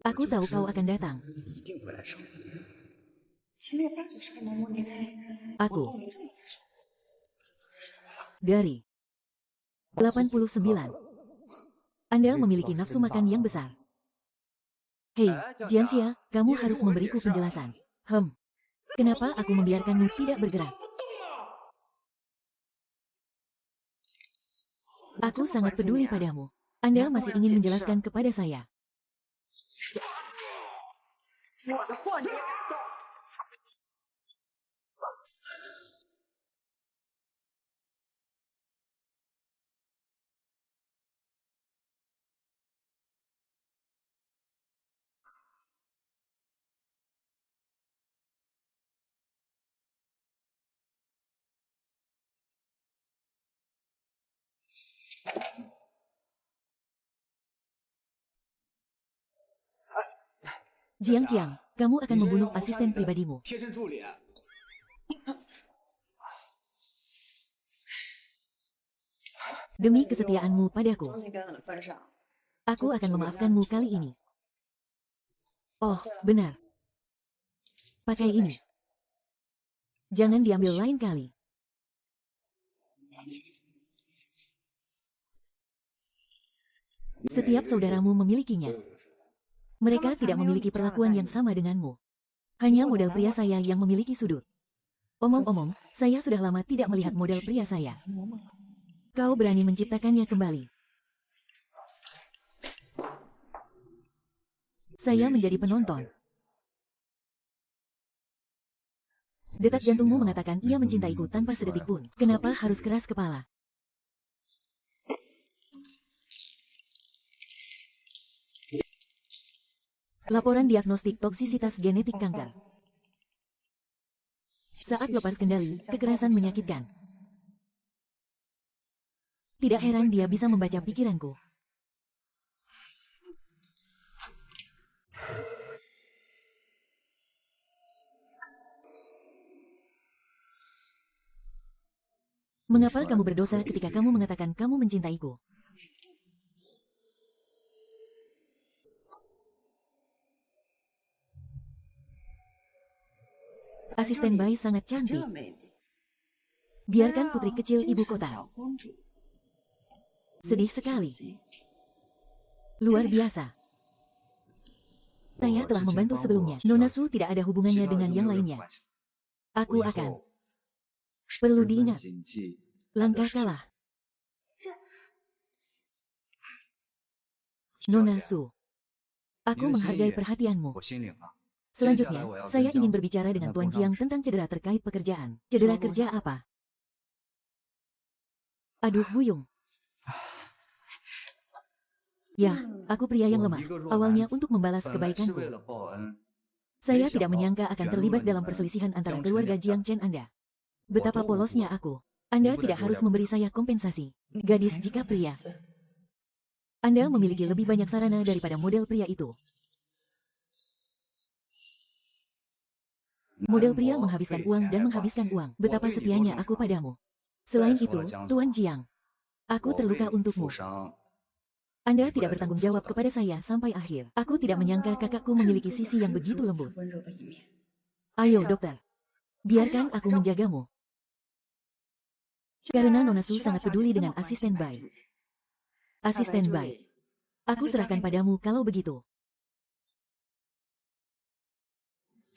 Aku tahu kau akan datang. 一定会来找你。前面890个毛毛裂开，我 Aku 透明这么难受。 dari 89. Anda memiliki nafsu makan yang besar. Hei, Jianxia, kamu harus memberiku penjelasan. Kenapa aku membiarkanmu tidak bergerak? Aku sangat peduli padamu. Anda masih ingin menjelaskan kepada saya. 我的货你也敢动？ Jiang Qiang, kamu akan membunuh asisten pribadimu. 贴身助理。 Demi kesetiaanmu padaku, 从你刚刚的份上， aku akan memaafkanmu kali ini. Oh, benar. Pakai ini. Jangan diambil lain kali. Setiap saudaramu memilikinya. Mereka tidak memiliki perlakuan yang sama denganmu. Hanya model pria saya yang memiliki sudut. Omong-omong, saya sudah lama tidak melihat model pria saya. Kau berani menciptakannya kembali. Saya menjadi penonton. Detak jantungmu mengatakan ia mencintaiku tanpa sedetik pun. Kenapa harus keras kepala? Laporan diagnostik toksisitas genetik kanker. Saat lepas kendali, kekerasan menyakitkan. Tidak heran dia bisa membaca pikiranku. Mengapa kamu berdosa ketika kamu mengatakan kamu mencintaiku? Asisten bayi sangat 这 cantik. 美丽， Biarkan putri kecil ibu kota. 小公主， Sedih sekali. Luar biasa. Saya telah membantu sebelumnya. Nona Su tidak ada hubungannya dengan yang lainnya. Aku akan. Perlu diingat. Langkah kalah. Nona Su. Aku menghargai perhatianmu. Selanjutnya, saya ingin berbicara dengan Tuan Jiang tentang cedera terkait pekerjaan. Cedera kerja apa? Aduh buyung. Ya, aku pria yang lemah. Awalnya untuk membalas kebaikanku. Saya tidak menyangka akan terlibat dalam perselisihan antara keluarga Jiang Chen Anda. Betapa polosnya aku. Anda tidak harus memberi saya kompensasi. Gadis jika pria. Anda memiliki lebih banyak sarana daripada model pria itu. Model pria menghabiskan uang dan menghabiskan uang. Betapa setianya aku padamu. Selain itu, Tuan Jiang, aku terluka untukmu. Anda tidak bertanggung jawab kepada saya sampai akhir. Aku tidak menyangka kakakku memiliki sisi yang begitu lembut. 温柔的一面。 Ayo dokter, biarkan aku menjagamu. Karena Nona Su sangat peduli dengan asisten bayi. Asisten bayi. Aku serahkan padamu kalau begitu.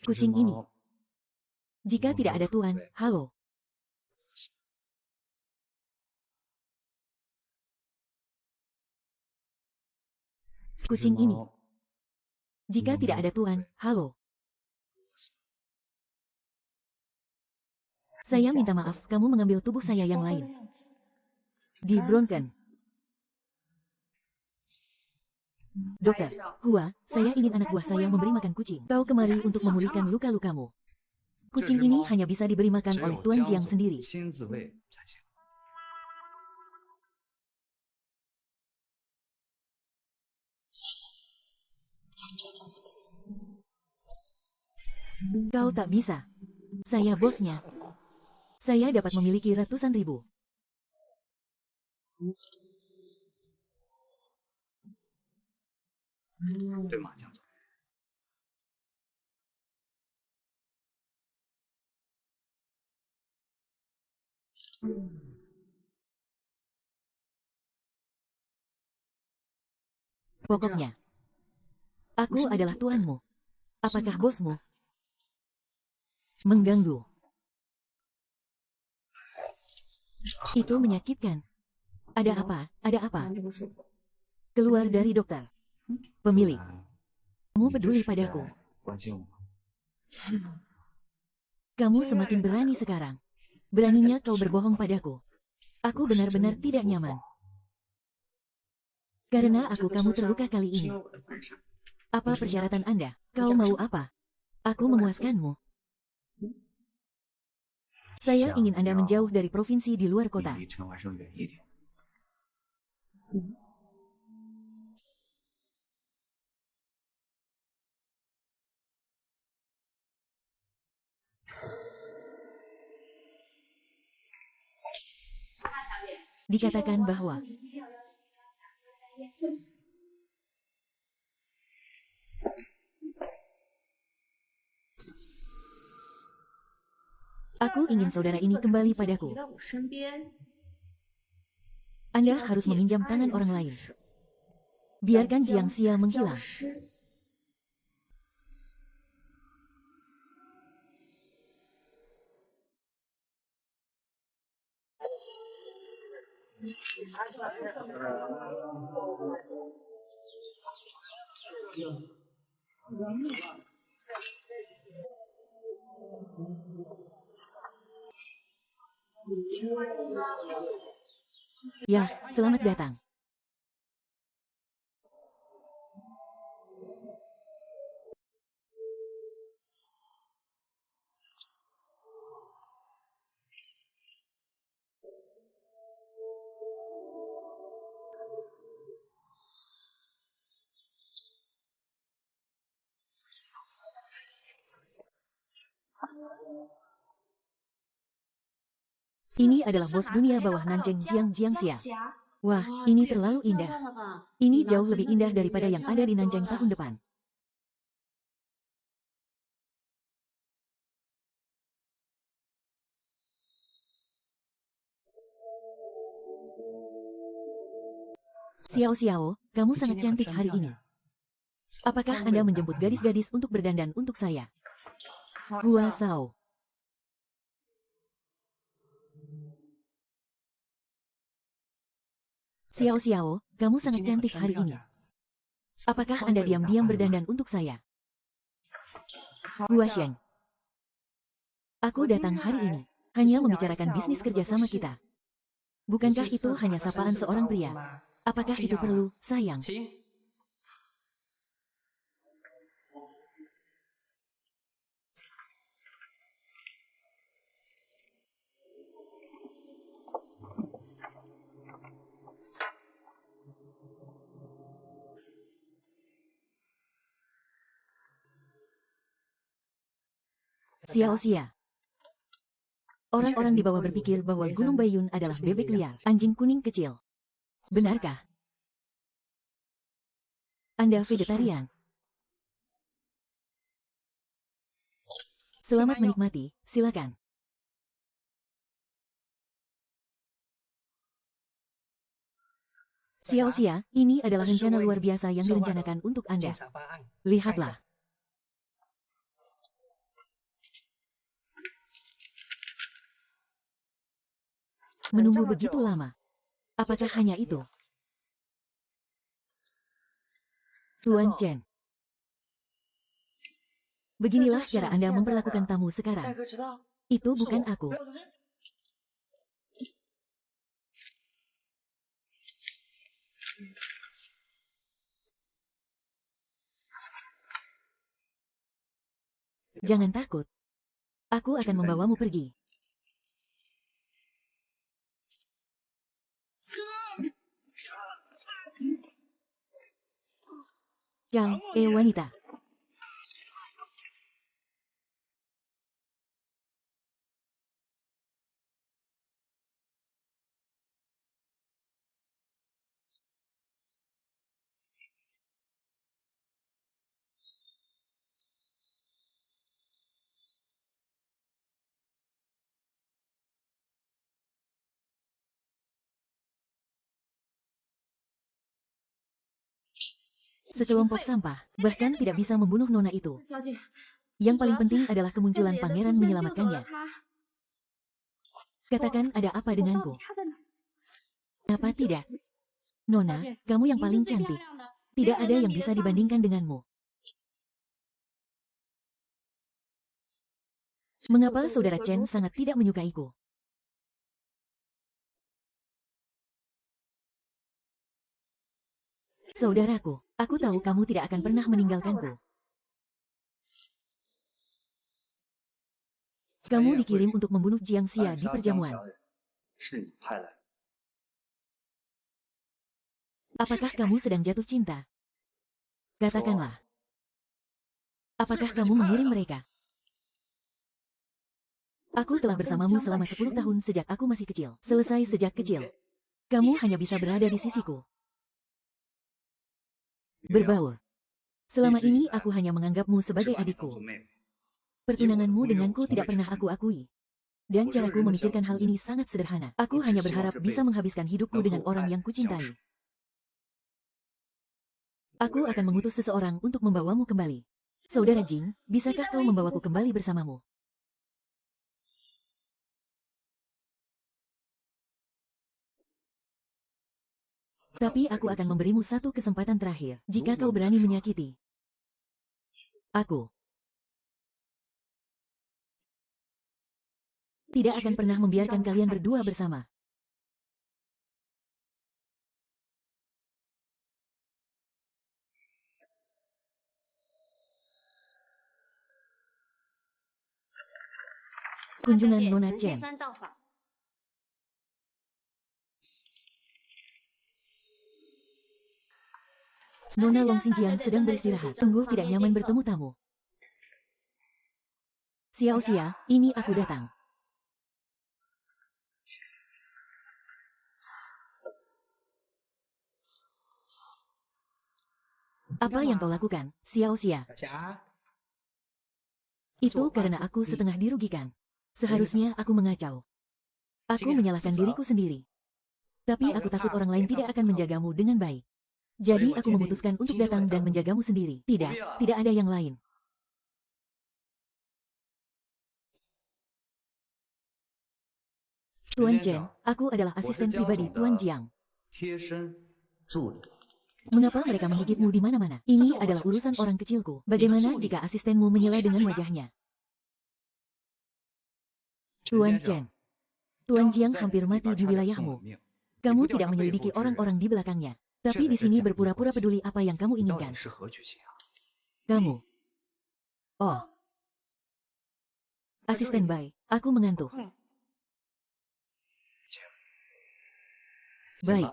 Kucing ini. Jika tidak ada Tuan, halo. Kucing ini. Jika tidak ada Tuan, halo. Saya minta maaf kamu mengambil tubuh saya yang lain. Di Bronken. Dokter, Hua, saya ingin anak buah saya memberi makan kucing. Kau kemari untuk memulihkan luka-lukamu. Kucing ini hanya bisa diberi makan oleh Tuan Jiang sendiri. Kau tak bisa. Saya bosnya. Saya dapat memiliki ratusan ribu. Pokoknya, aku adalah tuanmu. Apakah bosmu mengganggu? Itu menyakitkan. Ada apa? Ada apa? 哪里不舒服？ Keluar dari dokter. Pemilik, 不 kamu 然 peduli 你这是 padaku. 在关心我。 Kamu semakin berani sekarang. Beraninya kau berbohong padaku. Aku 我是真 benar-benar 的不 tidak 说 nyaman. 谎。 Karena 这 aku 次 kamu 受伤 terluka kali 是 ini. 因为我的犯傻。 Apa persyaratan Anda? Kau mau apa? Aku memuaskanmu. Saya 这样 ingin Anda 要 menjauh dari provinsi di luar 你 kota. 离陈怀生远一点。 Dikatakan bahwa aku ingin saudara ini kembali padaku. 在我身边， Anda harus meminjam tangan orang lain. Biarkan Jiang Xia menghilang. 失。 Ya, selamat datang. Ini adalah bos dunia bawah Nanjing Jiang Jiangxia. Wah, ini terlalu indah. Ini jauh lebih indah daripada yang ada di Nanjing tahun depan. Xiao Xiao, kamu sangat cantik hari ini. Apakah Anda menjemput gadis-gadis untuk berdandan untuk saya? Gua Sao. Xiao Xiao, kamu sangat cantik hari ini. Apakah Anda diam-diam berdandan untuk saya? Gua Sheng. Aku datang hari ini hanya membicarakan bisnis kerjasama kita. Bukankah itu hanya sapaan seorang pria? Apakah itu perlu, sayang? 亲， Xiao Xia. Orang-orang di bawah berpikir bahwa Gunung Baiyun adalah bebek liar, anjing kuning kecil. Benarkah? Anda vegetarian? Selamat menikmati, silakan. Xiao Xia, ini adalah rencana luar biasa yang direncanakan untuk 鉴 Anda. 赏办案。 Lihatlah. Menunggu begitu lama. Apakah hanya itu? Tuan Chen. Beginilah cara Anda memperlakukan tamu 戴 sekarang. 哥知道， Itu bukan aku. Jangan takut. Aku akan membawamu pergi. Chang, wanita. sekelompok sampah, bahkan tidak bisa membunuh nona itu. Yang paling penting adalah kemunculan pangeran menyelamatkannya. Katakan ada apa denganku? Apa tidak? Nona, kamu yang paling cantik. Tidak ada yang bisa dibandingkan denganmu. Mengapa saudara Chen sangat tidak menyukaiku? Saudaraku, aku tahu kamu tidak akan pernah meninggalkanku. Kamu dikirim untuk membunuh Jiang Xia di perjamuan. Apakah kamu sedang jatuh cinta? Katakanlah. Apakah kamu mengirim mereka? Aku telah bersamamu selama 10 tahun sejak aku masih kecil. Selesai sejak kecil. Kamu hanya bisa berada di sisiku. Berbaur. Selama ini aku hanya menganggapmu sebagai adikku. Pertunanganmu denganku tidak pernah aku akui. Dan caraku memikirkan hal ini sangat sederhana. Aku hanya berharap bisa menghabiskan hidupku dengan orang yang kucintai. Aku akan mengutus seseorang untuk membawamu kembali. Saudara Jing, bisakah kau membawaku kembali bersamamu? Tapi aku akan memberimu satu kesempatan terakhir. Jika kau berani menyakiti aku, tidak akan pernah membiarkan kalian berdua bersama. Kunjungan Nona Chen. Nona Long Xinjiang sedang beristirahat. Tunggu, tidak nyaman bertemu tamu. Xiao Xia, ini aku datang. Apa yang kau lakukan, Xiao Xia? Itu karena aku setengah dirugikan. Seharusnya aku mengacau. Aku menyalahkan diriku sendiri. Tapi aku takut orang lain tidak akan menjagamu dengan baik. Jadi aku memutuskan untuk datang dan menjagamu sendiri. Tidak, tidak ada yang lain. Tuan Chen, aku adalah asisten pribadi Tuan Jiang. Mengapa mereka menggigitmu di mana-mana? Ini adalah urusan orang kecilku. Bagaimana jika asistenmu menyela dengan wajahnya? Tuan Chen, Tuan Jiang hampir mati di wilayahmu. Kamu tidak menyelidiki orang-orang di belakangnya. Tapi di sini berpura-pura peduli apa yang kamu inginkan. Kamu. Oh. Asisten Bai, aku mengantuk. Baik.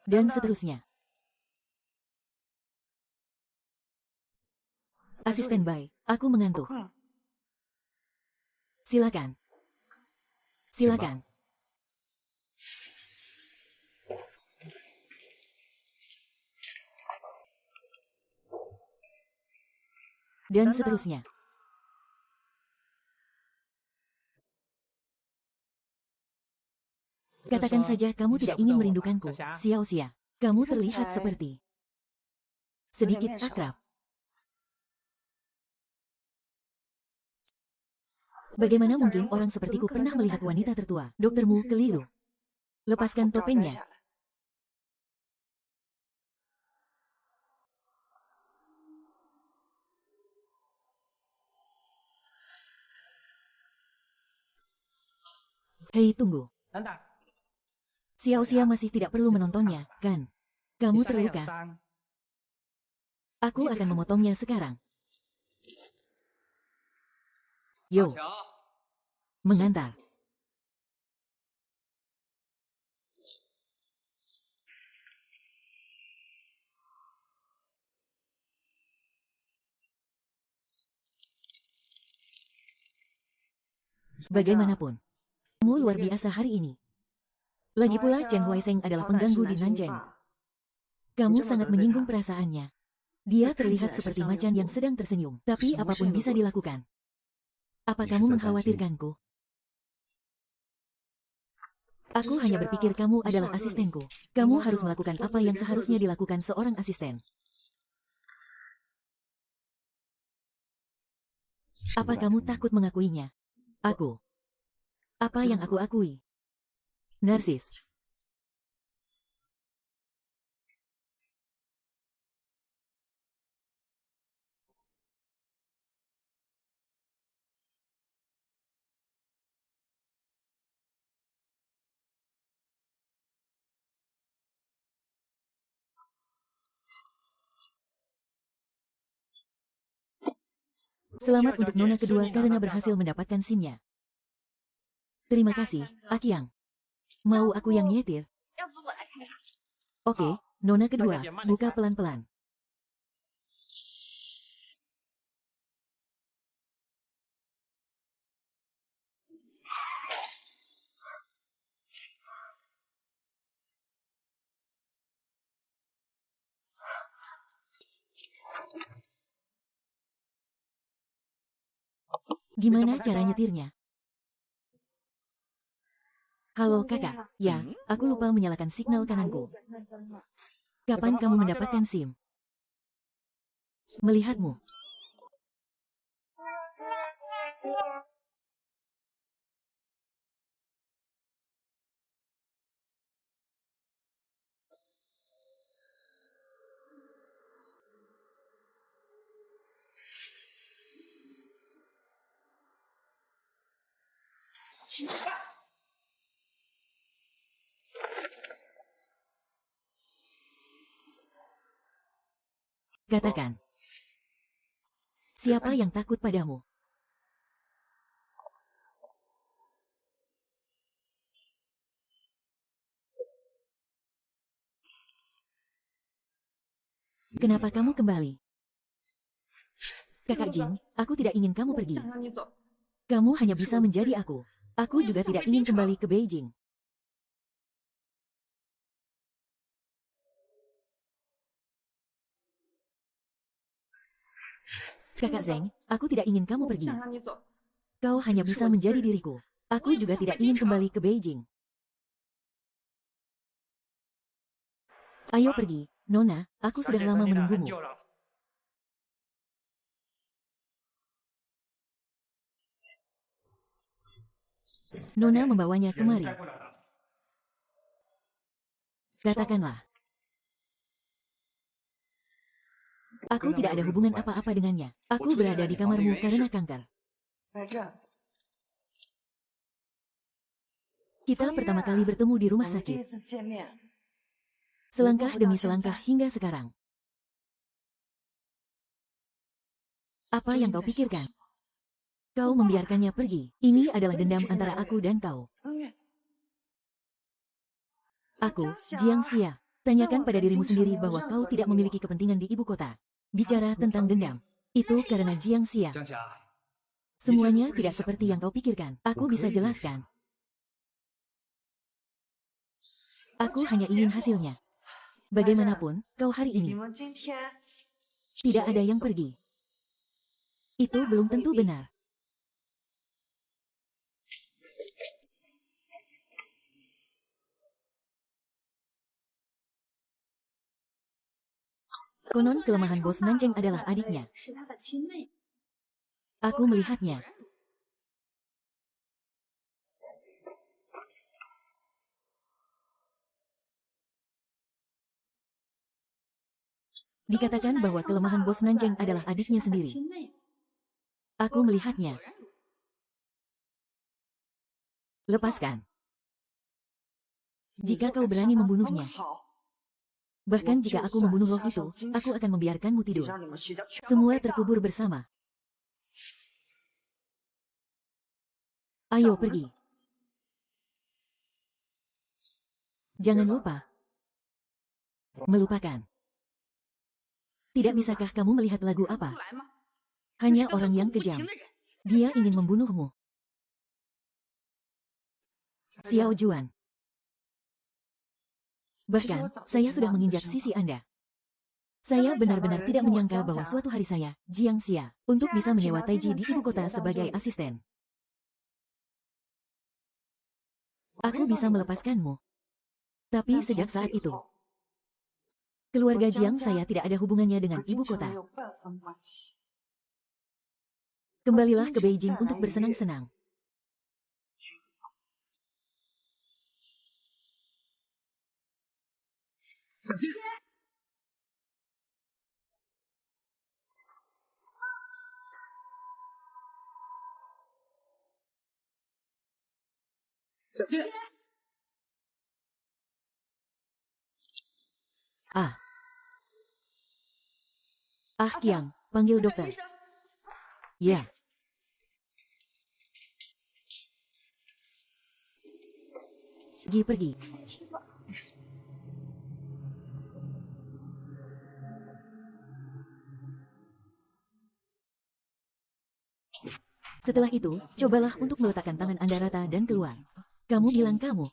Dan seterusnya. Asisten Bai, aku mengantuk. Silakan. Silakan. Dan seterusnya. Katakan saja kamu tidak ingin merindukanku, Xiao Xia. Kamu terlihat seperti sedikit akrab. Bagaimana mungkin orang sepertiku pernah melihat wanita tertua? Doktermu keliru. Lepaskan topengnya. Hei, tunggu. Xiao Xia masih tidak perlu menontonnya, kan? Kamu terluka. Aku akan memotongnya sekarang. Yo. Mengantar. Bagaimanapun, kamu luar biasa hari ini. Lagi pula Chen Huaisheng adalah pengganggu di Nanjing. Kamu sangat menyinggung perasaannya. Dia terlihat seperti macan yang sedang tersenyum, tapi apapun bisa dilakukan. Apa kamu mengkhawatirkanku? Aku hanya berpikir kamu adalah asistenku. Kamu harus melakukan apa yang seharusnya dilakukan seorang asisten. Apa kamu takut mengakuinya? Aku. Apa yang aku akui? Narsis. Selamat untuk nona kedua karena berhasil mendapatkan SIM-nya. Terima kasih, Akiang. Mau aku yang nyetir? Oke, nona kedua, buka pelan-pelan. Gimana cara nyetirnya? Halo kakak, ya, aku lupa menyalakan signal kananku. Kapan kamu mendapatkan SIM? Melihatmu. Katakan. Siapa yang takut padamu? Kenapa kamu kembali? Kakak Jing, aku tidak ingin kamu pergi. Kamu hanya bisa menjadi aku. Aku juga tidak ingin kembali ke Beijing. Kakak Zeng, aku tidak ingin kamu pergi. Kau hanya bisa menjadi diriku. Aku juga tidak ingin kembali ke Beijing. Ayo pergi, Nona, aku sudah lama menunggumu. Nona membawanya kemari. Katakanlah. Aku tidak ada hubungan apa-apa dengannya. Aku berada di kamarmu karena kanker. Kita pertama kali bertemu di rumah sakit. Selangkah demi selangkah hingga sekarang. Apa yang kau pikirkan? Kau membiarkannya pergi. Ini adalah dendam antara aku dan kau. Aku, Jiang Xia, tanyakan pada dirimu sendiri bahwa kau tidak memiliki kepentingan di ibu kota. Bicara tentang dendam. Itu karena Jiang Xia. Semuanya tidak seperti yang kau pikirkan. Aku bisa jelaskan. Aku hanya ingin hasilnya. Bagaimanapun, kau hari ini tidak ada yang pergi. Itu belum tentu benar. Konon kelemahan bos Nanjing adalah adiknya. Aku melihatnya. Dikatakan bahwa kelemahan bos Nanjing adalah adiknya sendiri. Aku melihatnya. Lepaskan. Jika kau berani membunuhnya. Bahkan jika aku membunuh roh itu, aku akan membiarkanmu tidur. Semua terkubur bersama. Ayo pergi. Jangan lupa. Melupakan. Tidak bisakah kamu melihat lagu apa? Hanya orang yang kejam. Dia ingin membunuhmu. Xiao Juan. Bahkan, saya sudah menginjak sisi Anda. Saya benar-benar tidak menyangka bahwa suatu hari saya, Jiang Xia, untuk bisa menyewa Taiji di ibu kota sebagai asisten. Aku bisa melepaskanmu. Tapi sejak saat itu, keluarga Jiang saya tidak ada hubungannya dengan ibu kota. Kembalilah ke Beijing untuk bersenang-senang. Ah. Ah Qiang, panggil dokter. Ya. Pergi. Setelah itu, cobalah untuk meletakkan tangan Anda rata dan keluar. Kamu bilang kamu.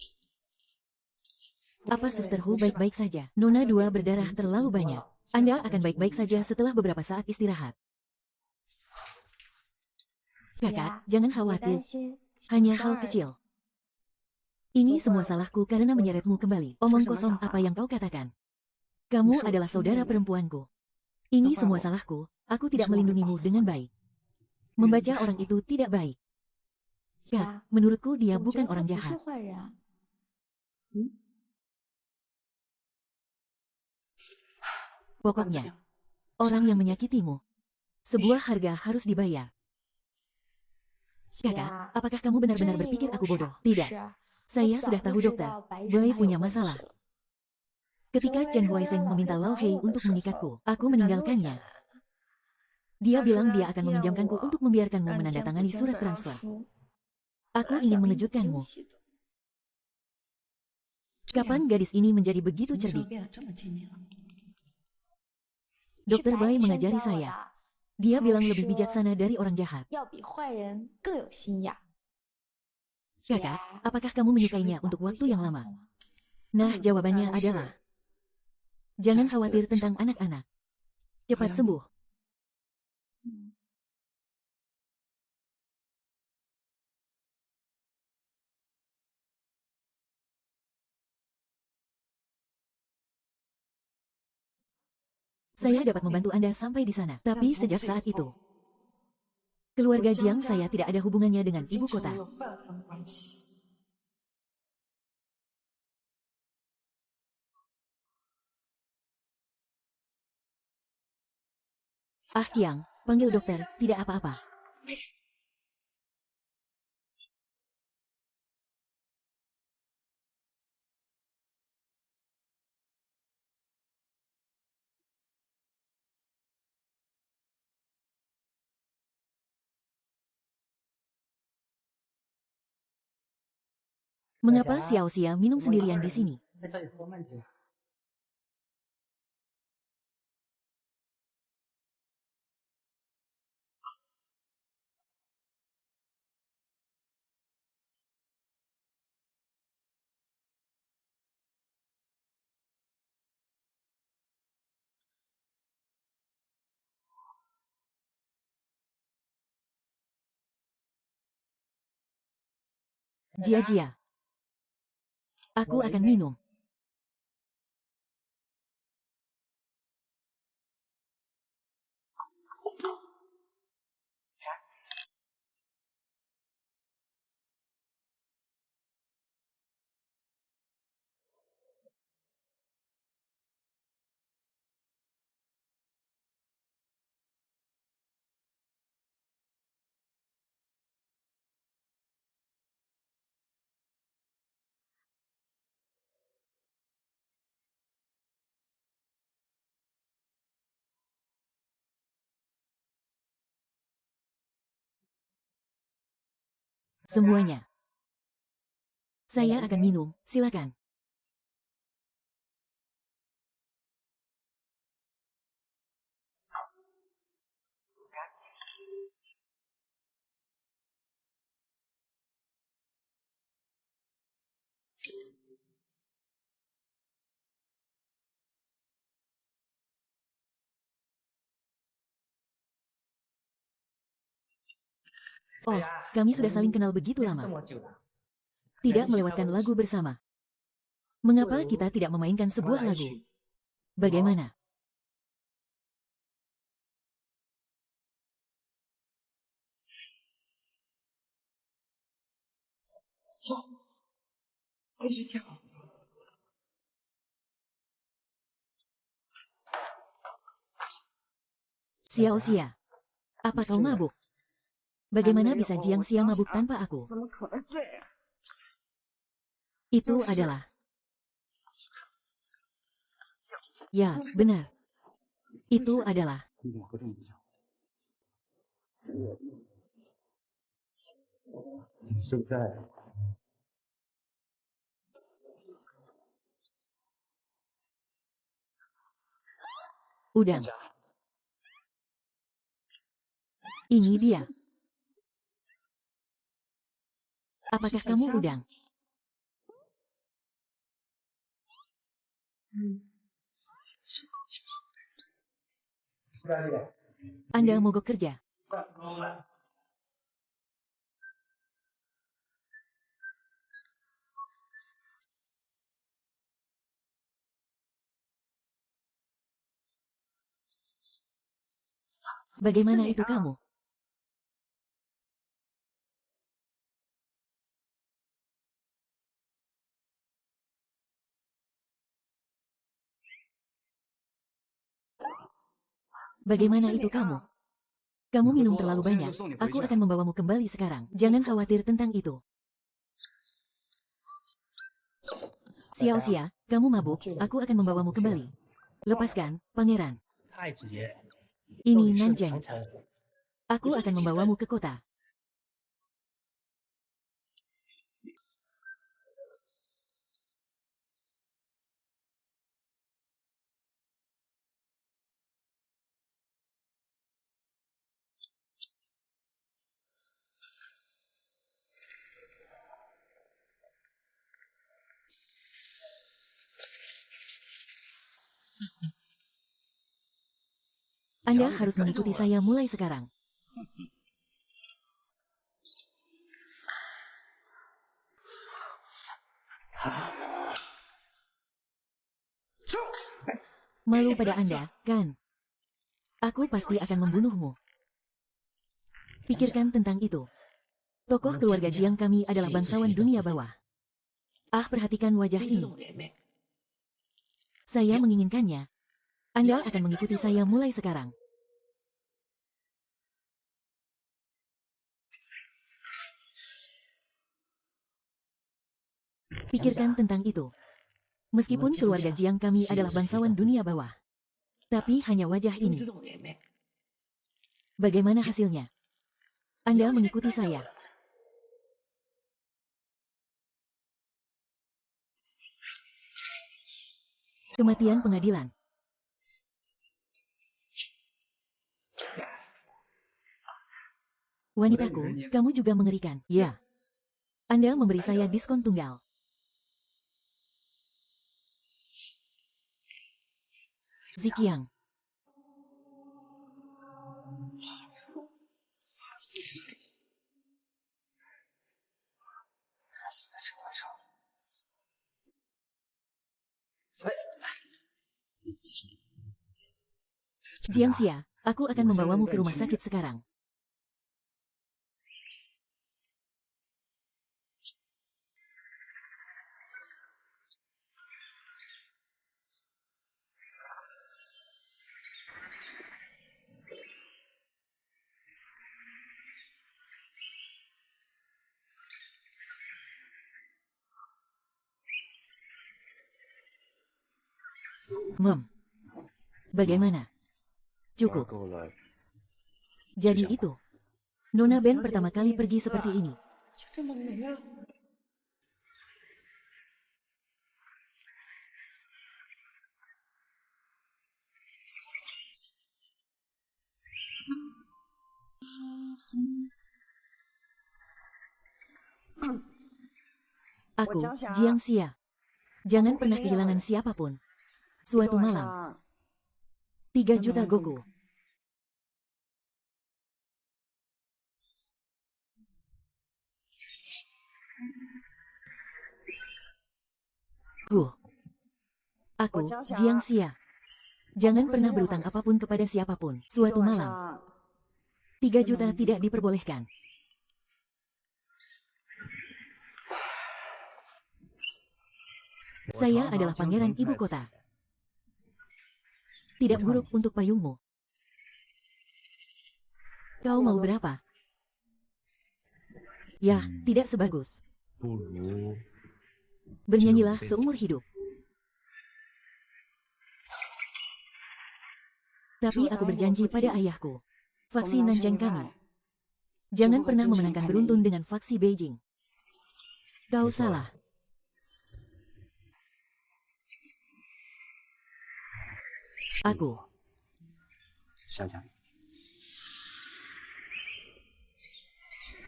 Apa Suster Hu baik-baik saja? Nona 2 berdarah terlalu banyak. Anda akan baik-baik saja setelah beberapa saat istirahat. Kakak, jangan khawatir. Hanya hal kecil. Ini semua salahku karena menyeretmu kembali. Omong kosong apa yang kau katakan. Kamu adalah saudara perempuanku. Ini semua salahku. Aku tidak melindungimu dengan baik. Membaca orang itu tidak baik. Kak, menurutku dia bukan orang jahat. Pokoknya, orang yang menyakitimu, sebuah harga harus dibayar. Kakak, apakah kamu benar-benar berpikir aku bodoh? Tidak. Saya sudah tahu dokter, Bai punya masalah. Ketika Chen Huaisheng meminta Lao Hei untuk mengikatku, aku meninggalkannya. Dia bilang dia akan meminjamkanku untuk membiarkanmu menandatangani surat transfer. Aku ingin mengejutkanmu. Kapan gadis ini menjadi begitu cerdik? Dokter Bai mengajari saya. Dia bilang lebih bijaksana dari orang jahat. Kakak, apakah kamu menyukainya untuk waktu yang lama? Nah, jawabannya adalah, jangan khawatir tentang anak-anak. Cepat sembuh. Saya dapat membantu Anda sampai di sana. Tapi sejak saat itu, keluarga Jiang saya tidak ada hubungannya dengan ibu kota. Ah Qiang, panggil dokter, tidak apa-apa. Mengapa Xiao Xia minum sendirian di sini? Jia-jia. Aku akan minum. Semuanya. Saya akan minum, silakan. Oh, kami sudah saling kenal begitu lama. Tidak melewatkan lagu bersama. Mengapa kita tidak memainkan sebuah lagu? Bagaimana? Xiao Xia, apa kau mabuk? Bagaimana bisa Jiang Xia mabuk tanpa aku? Itu adalah... Ya, benar. Itu adalah... udang. Ini dia. Apakah kamu udang? Anda mogok kerja. Bagaimana itu kamu? Bagaimana itu kamu? Kamu minum terlalu banyak. Aku akan membawamu kembali sekarang. Jangan khawatir tentang itu. Xiao Xia, kamu mabuk. Aku akan membawamu kembali. Lepaskan, pangeran. Ini Nanjeng. Aku akan membawamu ke kota. Anda harus mengikuti saya mulai sekarang. Malu pada Anda, kan? Aku pasti akan membunuhmu. Pikirkan tentang itu. Tokoh keluarga Jiang kami adalah bangsawan dunia bawah. Ah, perhatikan wajah ini. Saya menginginkannya. Anda akan mengikuti saya mulai sekarang. Pikirkan tentang itu. Meskipun keluarga Jiang kami adalah bangsawan dunia bawah. Tapi hanya wajah ini. Bagaimana hasilnya? Anda mengikuti saya. Kematian pengadilan. Wanitaku, kamu juga mengerikan. Ya. Anda memberi saya diskon tunggal. Ziqiang. Jiang Xia, aku akan membawamu ke rumah sakit sekarang. Bagaimana? Cukup. Jadi itu. Nona Ben pertama kali pergi seperti ini. Aku, Jiang Xia. Jangan pernah kehilangan siapapun. Suatu malam. 3 juta Goku. Huh. Aku, Jiang Xia. Jangan pernah berutang apapun kepada siapapun. Suatu malam, 3 juta tidak diperbolehkan. Saya adalah pangeran ibu kota. Tidak buruk untuk payungmu. Kau mau berapa? Ya, tidak sebagus. Bernyanyilah seumur hidup. Tapi aku berjanji pada ayahku, faksi Nanjing kami. Jangan pernah memenangkan beruntun dengan faksi Beijing. Kau salah. Aku.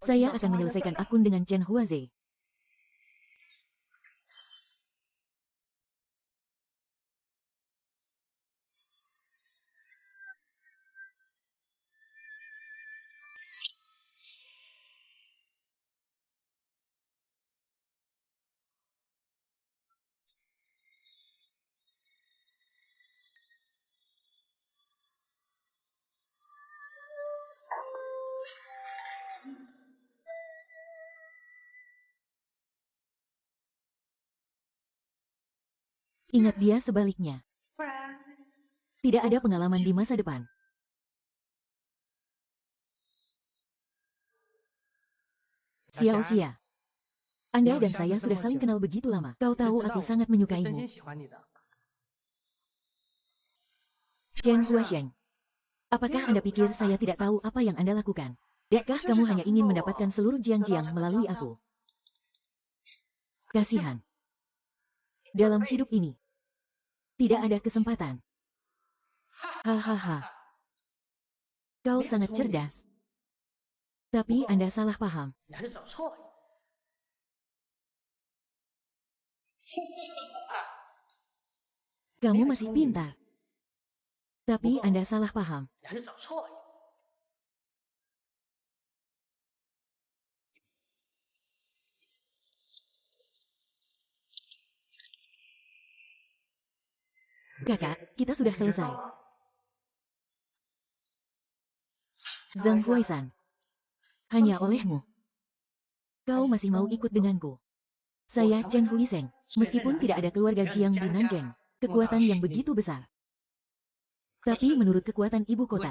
Saya akan menyelesaikan akun dengan Chen Huazhe. Ingat dia sebaliknya. Tidak ada pengalaman di masa depan. Xiao Xia. Anda dan saya sudah saling kenal begitu lama. Kau tahu aku sangat menyukaimu. Chen Huasheng. Apakah Anda pikir saya tidak tahu apa yang Anda lakukan? Tidakkah kamu hanya ingin mendapatkan seluruh jiang-jiang melalui aku? Kasihan. Dalam hidup ini, tidak ada kesempatan. Hahaha. Kau sangat cerdas. Tapi Anda salah paham. Kamu masih pintar. Tapi Anda salah paham. Kakak, kita sudah selesai. Zhang Huaisan. Hanya olehmu. Kau masih mau ikut denganku. Saya Chen Huiseng. Meskipun tidak ada keluarga Jiang di Nanjing, kekuatan yang begitu besar. Tapi menurut kekuatan ibu kota.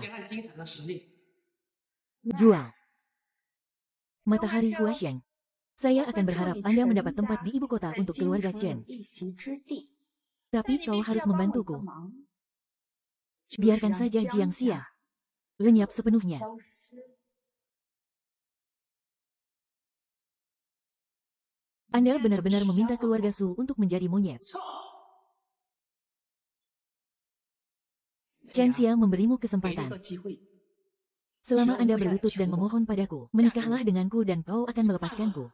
Jual. Matahari Huasheng. Saya akan berharap Anda mendapat tempat di ibu kota untuk keluarga Chen. Tapi kau harus membantuku. Biarkan saja Jiang Xia lenyap sepenuhnya. Anda benar-benar meminta keluarga Su untuk menjadi monyet. Chen Xia memberimu kesempatan. Selama Anda berlutut dan memohon padaku, menikahlah denganku dan kau akan melepaskanku.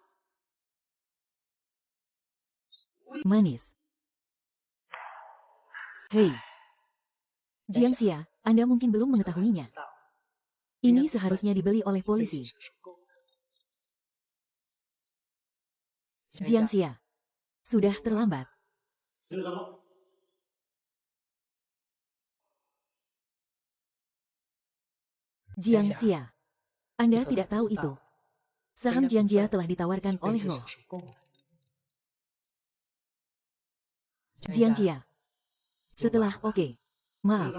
Manis. Hei. Jiang Xia, Anda mungkin belum mengetahuinya. Ini seharusnya dibeli oleh polisi. Jiang Xia. Sudah terlambat. Jiang Xia. Anda tidak tahu itu. Saham Jiang Jia telah ditawarkan oleh lo. Jiang Jia. Setelah oke. Maaf.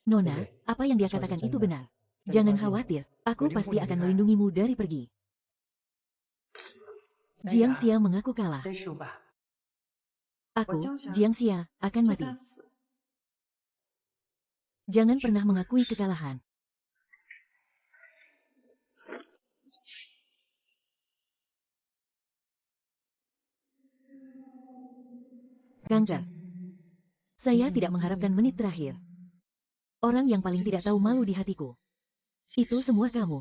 Nona, apa yang dia katakan itu benar. Jangan khawatir, aku pasti akan melindungimu dari pergi. Jiang Xia mengaku kalah. Aku, Jiang Xia, akan mati. Jangan pernah mengakui kekalahan. Kanker. Saya tidak mengharapkan menit terakhir. Orang yang paling tidak tahu malu di hatiku. Itu semua kamu.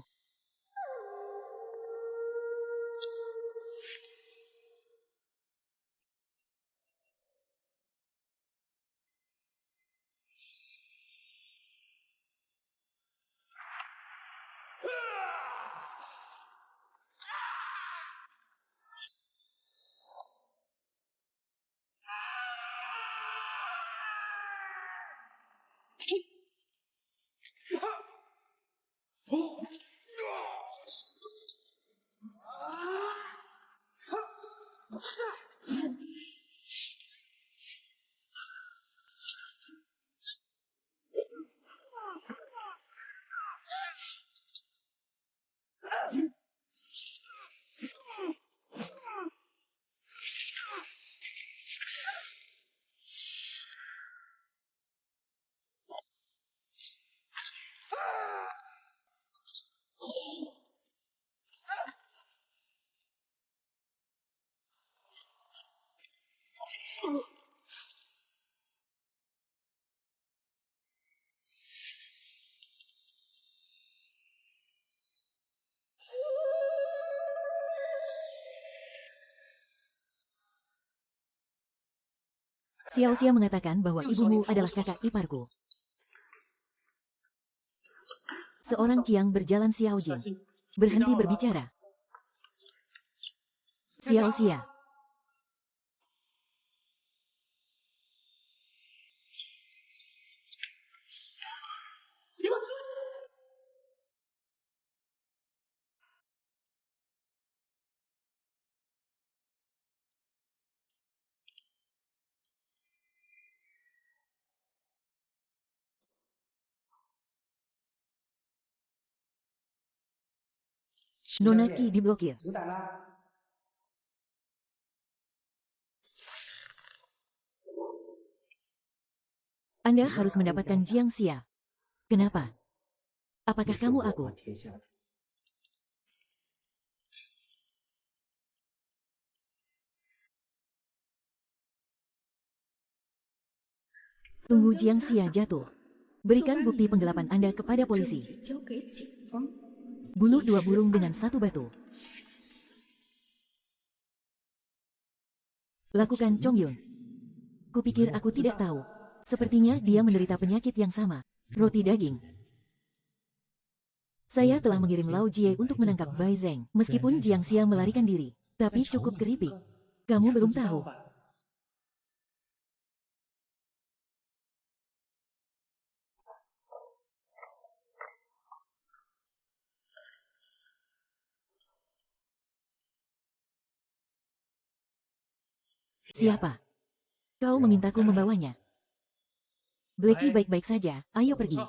Xiao Xia mengatakan bahwa ibumu adalah kakak iparku. Seorang Qiang berjalan Xiao Jing. Berhenti berbicara. Xiao Xia. Nona Qi diblokir. Anda harus mendapatkan Jiang Xia. Kenapa? Apakah kamu aku? Tunggu Jiang Xia jatuh. Berikan bukti penggelapan Anda kepada polisi. Bunuh 2 burung dengan 1 batu. Lakukan Chong Yun. Kupikir aku tidak tahu. Sepertinya dia menderita penyakit yang sama. Roti daging. Saya telah mengirim Lao Jie untuk menangkap Bai Zeng. Meskipun Jiang Xia melarikan diri. Tapi cukup keripik. Kamu belum tahu. Siapa? Kau memintaku membawanya. Blackie baik-baik saja, ayo pergi.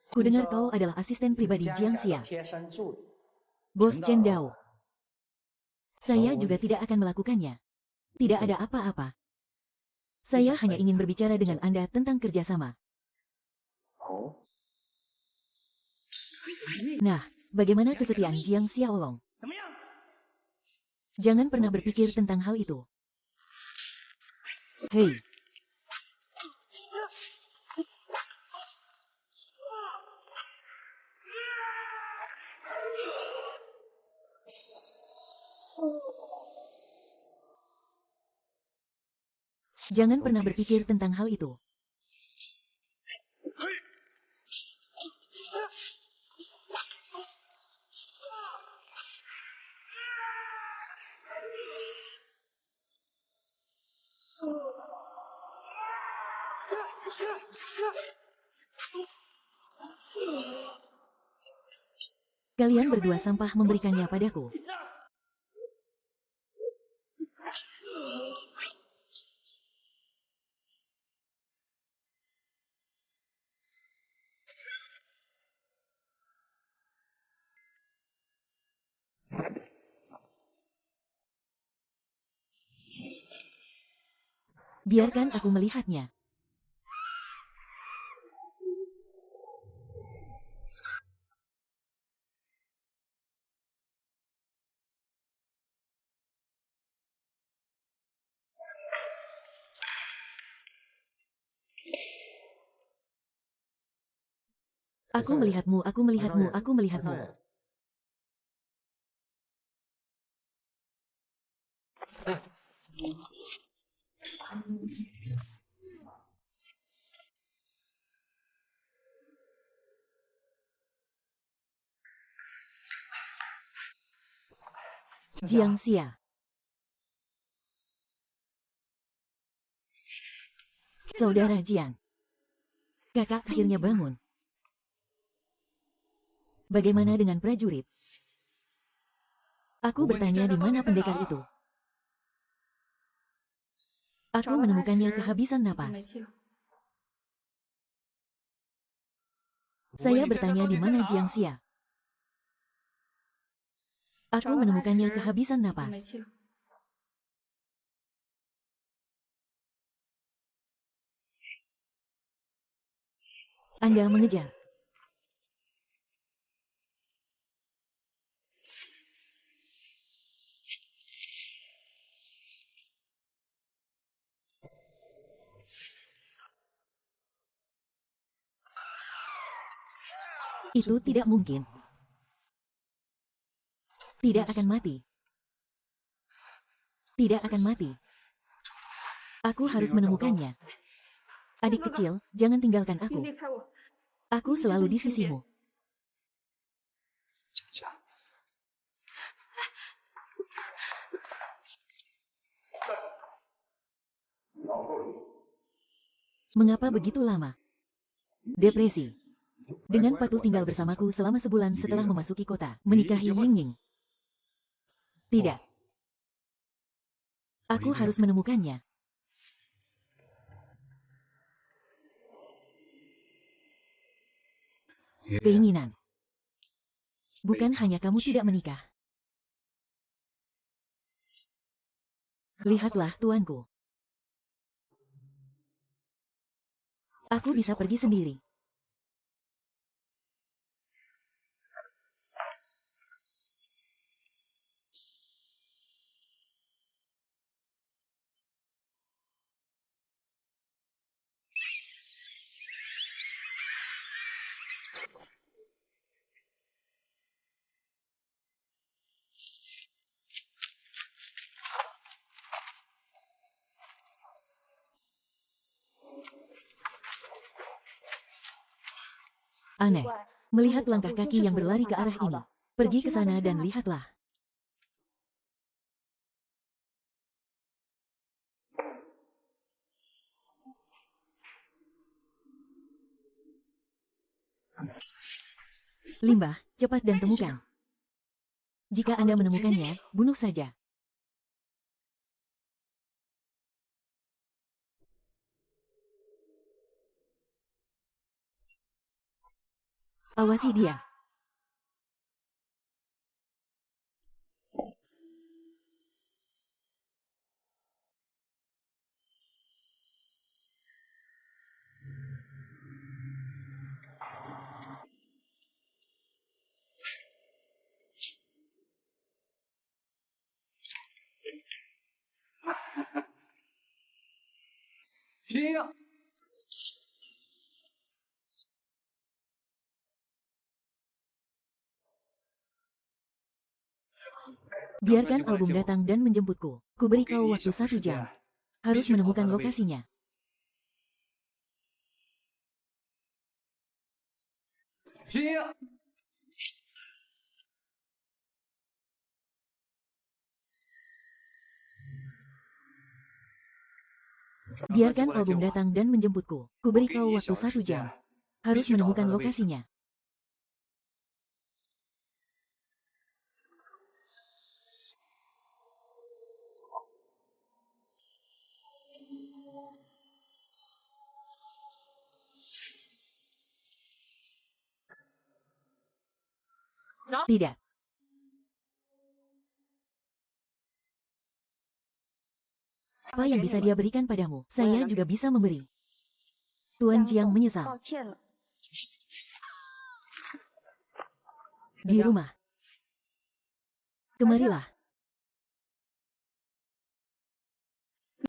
Kudengar kau adalah asisten pribadi Jiang Xia. Bos Chen Dao. Saya juga tidak akan melakukannya. Tidak ada apa-apa. Saya hanya ingin berbicara dengan Anda tentang kerjasama. Nah, bagaimana kesetiaan Jiang Xiaolong? Jangan pernah berpikir tentang hal itu. Hei. Jangan pernah berpikir tentang hal itu. Kalian berdua sampah memberikannya padaku. Biarkan aku melihatnya. Aku melihatmu, aku melihatmu, aku melihatmu. Jiang Xia. Saudara Jiang. Kakak akhirnya bangun. Bagaimana dengan prajurit? Aku bertanya di mana pendekar itu. Aku menemukannya kehabisan napas. Saya bertanya di mana Jiang Xia. Aku menemukannya kehabisan napas. Anda mengejar. Itu tidak mungkin. Tidak akan mati. Tidak akan mati. Aku harus menemukannya. Adik kecil, jangan tinggalkan aku. Aku selalu di sisimu. Mengapa begitu lama? Depresi. Dengan Patu tinggal bersamaku selama sebulan setelah memasuki kota, menikahi Ying Ying. Tidak. Aku harus menemukannya. Keinginan. Bukan hanya kamu tidak menikah. Lihatlah tuanku. Aku bisa pergi sendiri. Aneh. Melihat langkah kaki yang berlari ke arah ini. Pergi ke sana dan lihatlah. Limbah, cepat dan temukan. Jika Anda menemukannya, bunuh saja. Awasi dia. Biarkan album datang dan menjemputku. Kuberi kau waktu 1 jam. Harus menemukan lokasinya. Biarkan album datang dan menjemputku. Kuberi kau waktu 1 jam. Harus menemukan lokasinya. Tidak. Apa yang bisa dia berikan padamu, saya juga bisa memberi. Tuan Jiang menyesal. Di rumah. Kemarilah.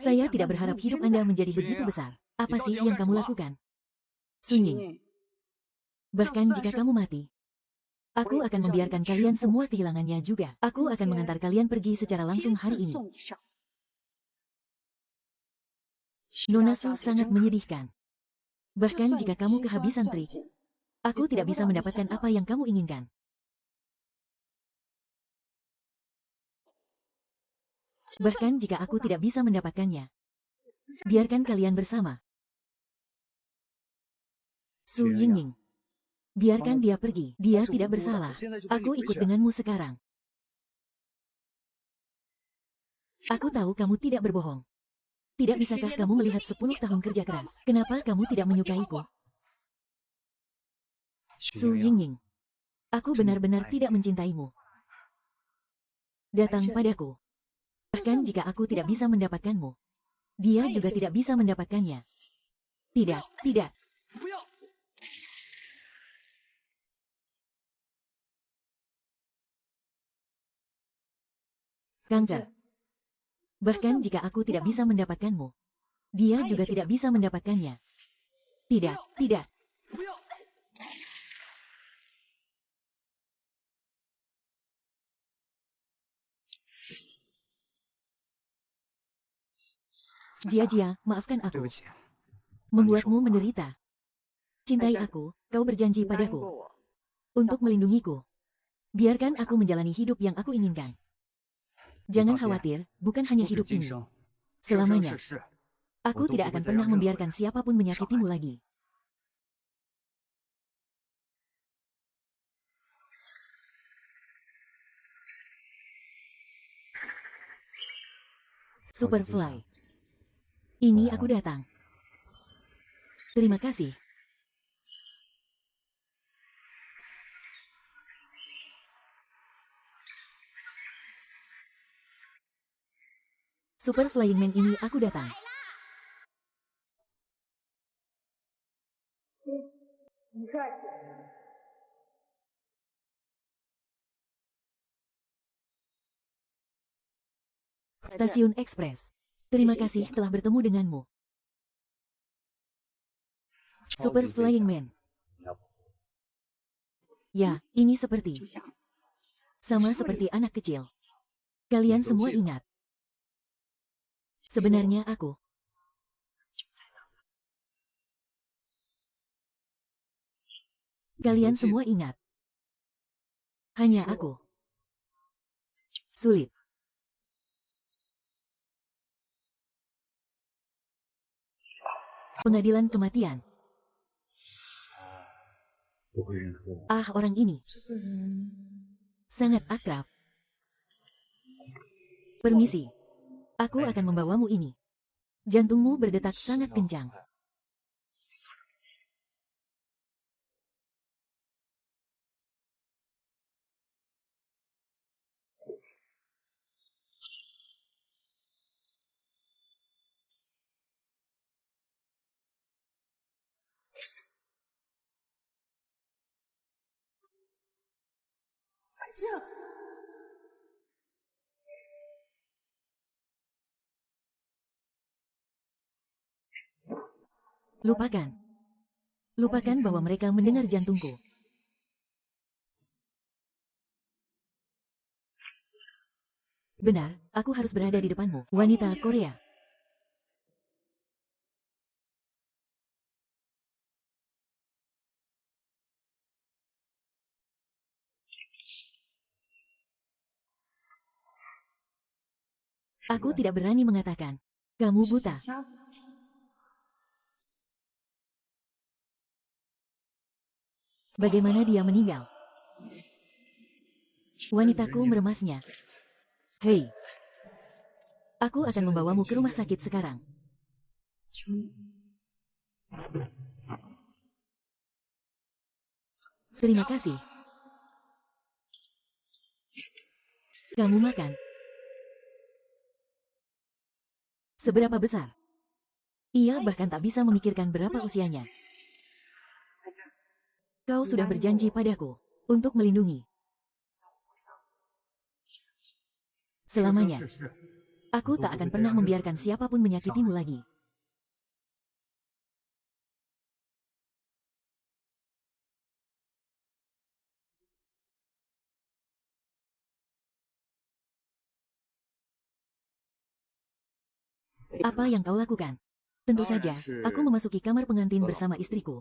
Saya tidak berharap hidup Anda menjadi begitu besar. Apa sih yang kamu lakukan? Sun Ying. Bahkan jika kamu mati, aku akan membiarkan kalian semua kehilangannya juga. Aku akan mengantar kalian pergi secara langsung hari ini. Nona Su sangat menyedihkan. Bahkan jika kamu kehabisan trik, aku tidak bisa mendapatkan apa yang kamu inginkan. Bahkan jika aku tidak bisa mendapatkannya, biarkan kalian bersama. Su Yingning. Biarkan dia pergi. Dia tidak bersalah. Aku ikut denganmu sekarang. Aku tahu kamu tidak berbohong. Tidak bisakah kamu melihat 10 tahun kerja keras? Kenapa kamu tidak menyukaiku? Su Yingning. Aku benar-benar tidak mencintaimu. Datang padaku. Bahkan jika aku tidak bisa mendapatkanmu, dia juga tidak bisa mendapatkannya. Tidak, tidak. Kanker. Bahkan jika aku tidak bisa mendapatkanmu, dia juga tidak bisa mendapatkannya. Tidak, tidak. Jia, maafkan 对 aku. 不起， Membuatmu menderita. Cintai aku, kau berjanji 你答应 padaku 过我， untuk melindungiku. Biarkan aku menjalani hidup yang aku inginkan. 你 Jangan 放心， khawatir, bukan hanya 不止 hidup 今 ini. 生，生生 Selamanya. 世世， Aku 我都 tidak 不会 akan 再 pernah 让任何 membiarkan 人 siapapun menyakitimu lagi. Superfly. Ini aku datang. Terima kasih. Super Flying Man ini aku datang. 你客气。 Stasiun Express. Terima kasih telah bertemu denganmu. Super Flying Man. Ya, ini seperti 就像 sama seperti anak kecil. Kalian semua ingat. Sebenarnya aku. Kalian semua ingat. Hanya aku. Sulit. Pengadilan kematian. 不会认出我。 Ah, orang ini 这个人 sangat akrab. Permisi. Aku akan membawamu ini. Jantungmu berdetak sangat kencang. Lupakan. Lupakan bahwa mereka mendengar jantungku. Benar, aku harus berada di depanmu, wanita Korea. Aku tidak berani mengatakan, kamu 是 buta. 小瞎子。 Bagaimana dia meninggal? Wanitaku meremasnya. Hei, aku akan membawamu ke rumah sakit sekarang. Terima kasih. Kamu makan. Seberapa besar? Ia bahkan tak bisa memikirkan berapa usianya. Kau sudah berjanji padaku untuk melindungi. Selamanya. 生世世， Aku tak akan pernah membiarkan siapapun menyakitimu lagi. Apa yang kau lakukan? Tentu saja, aku memasuki kamar pengantin bersama istriku.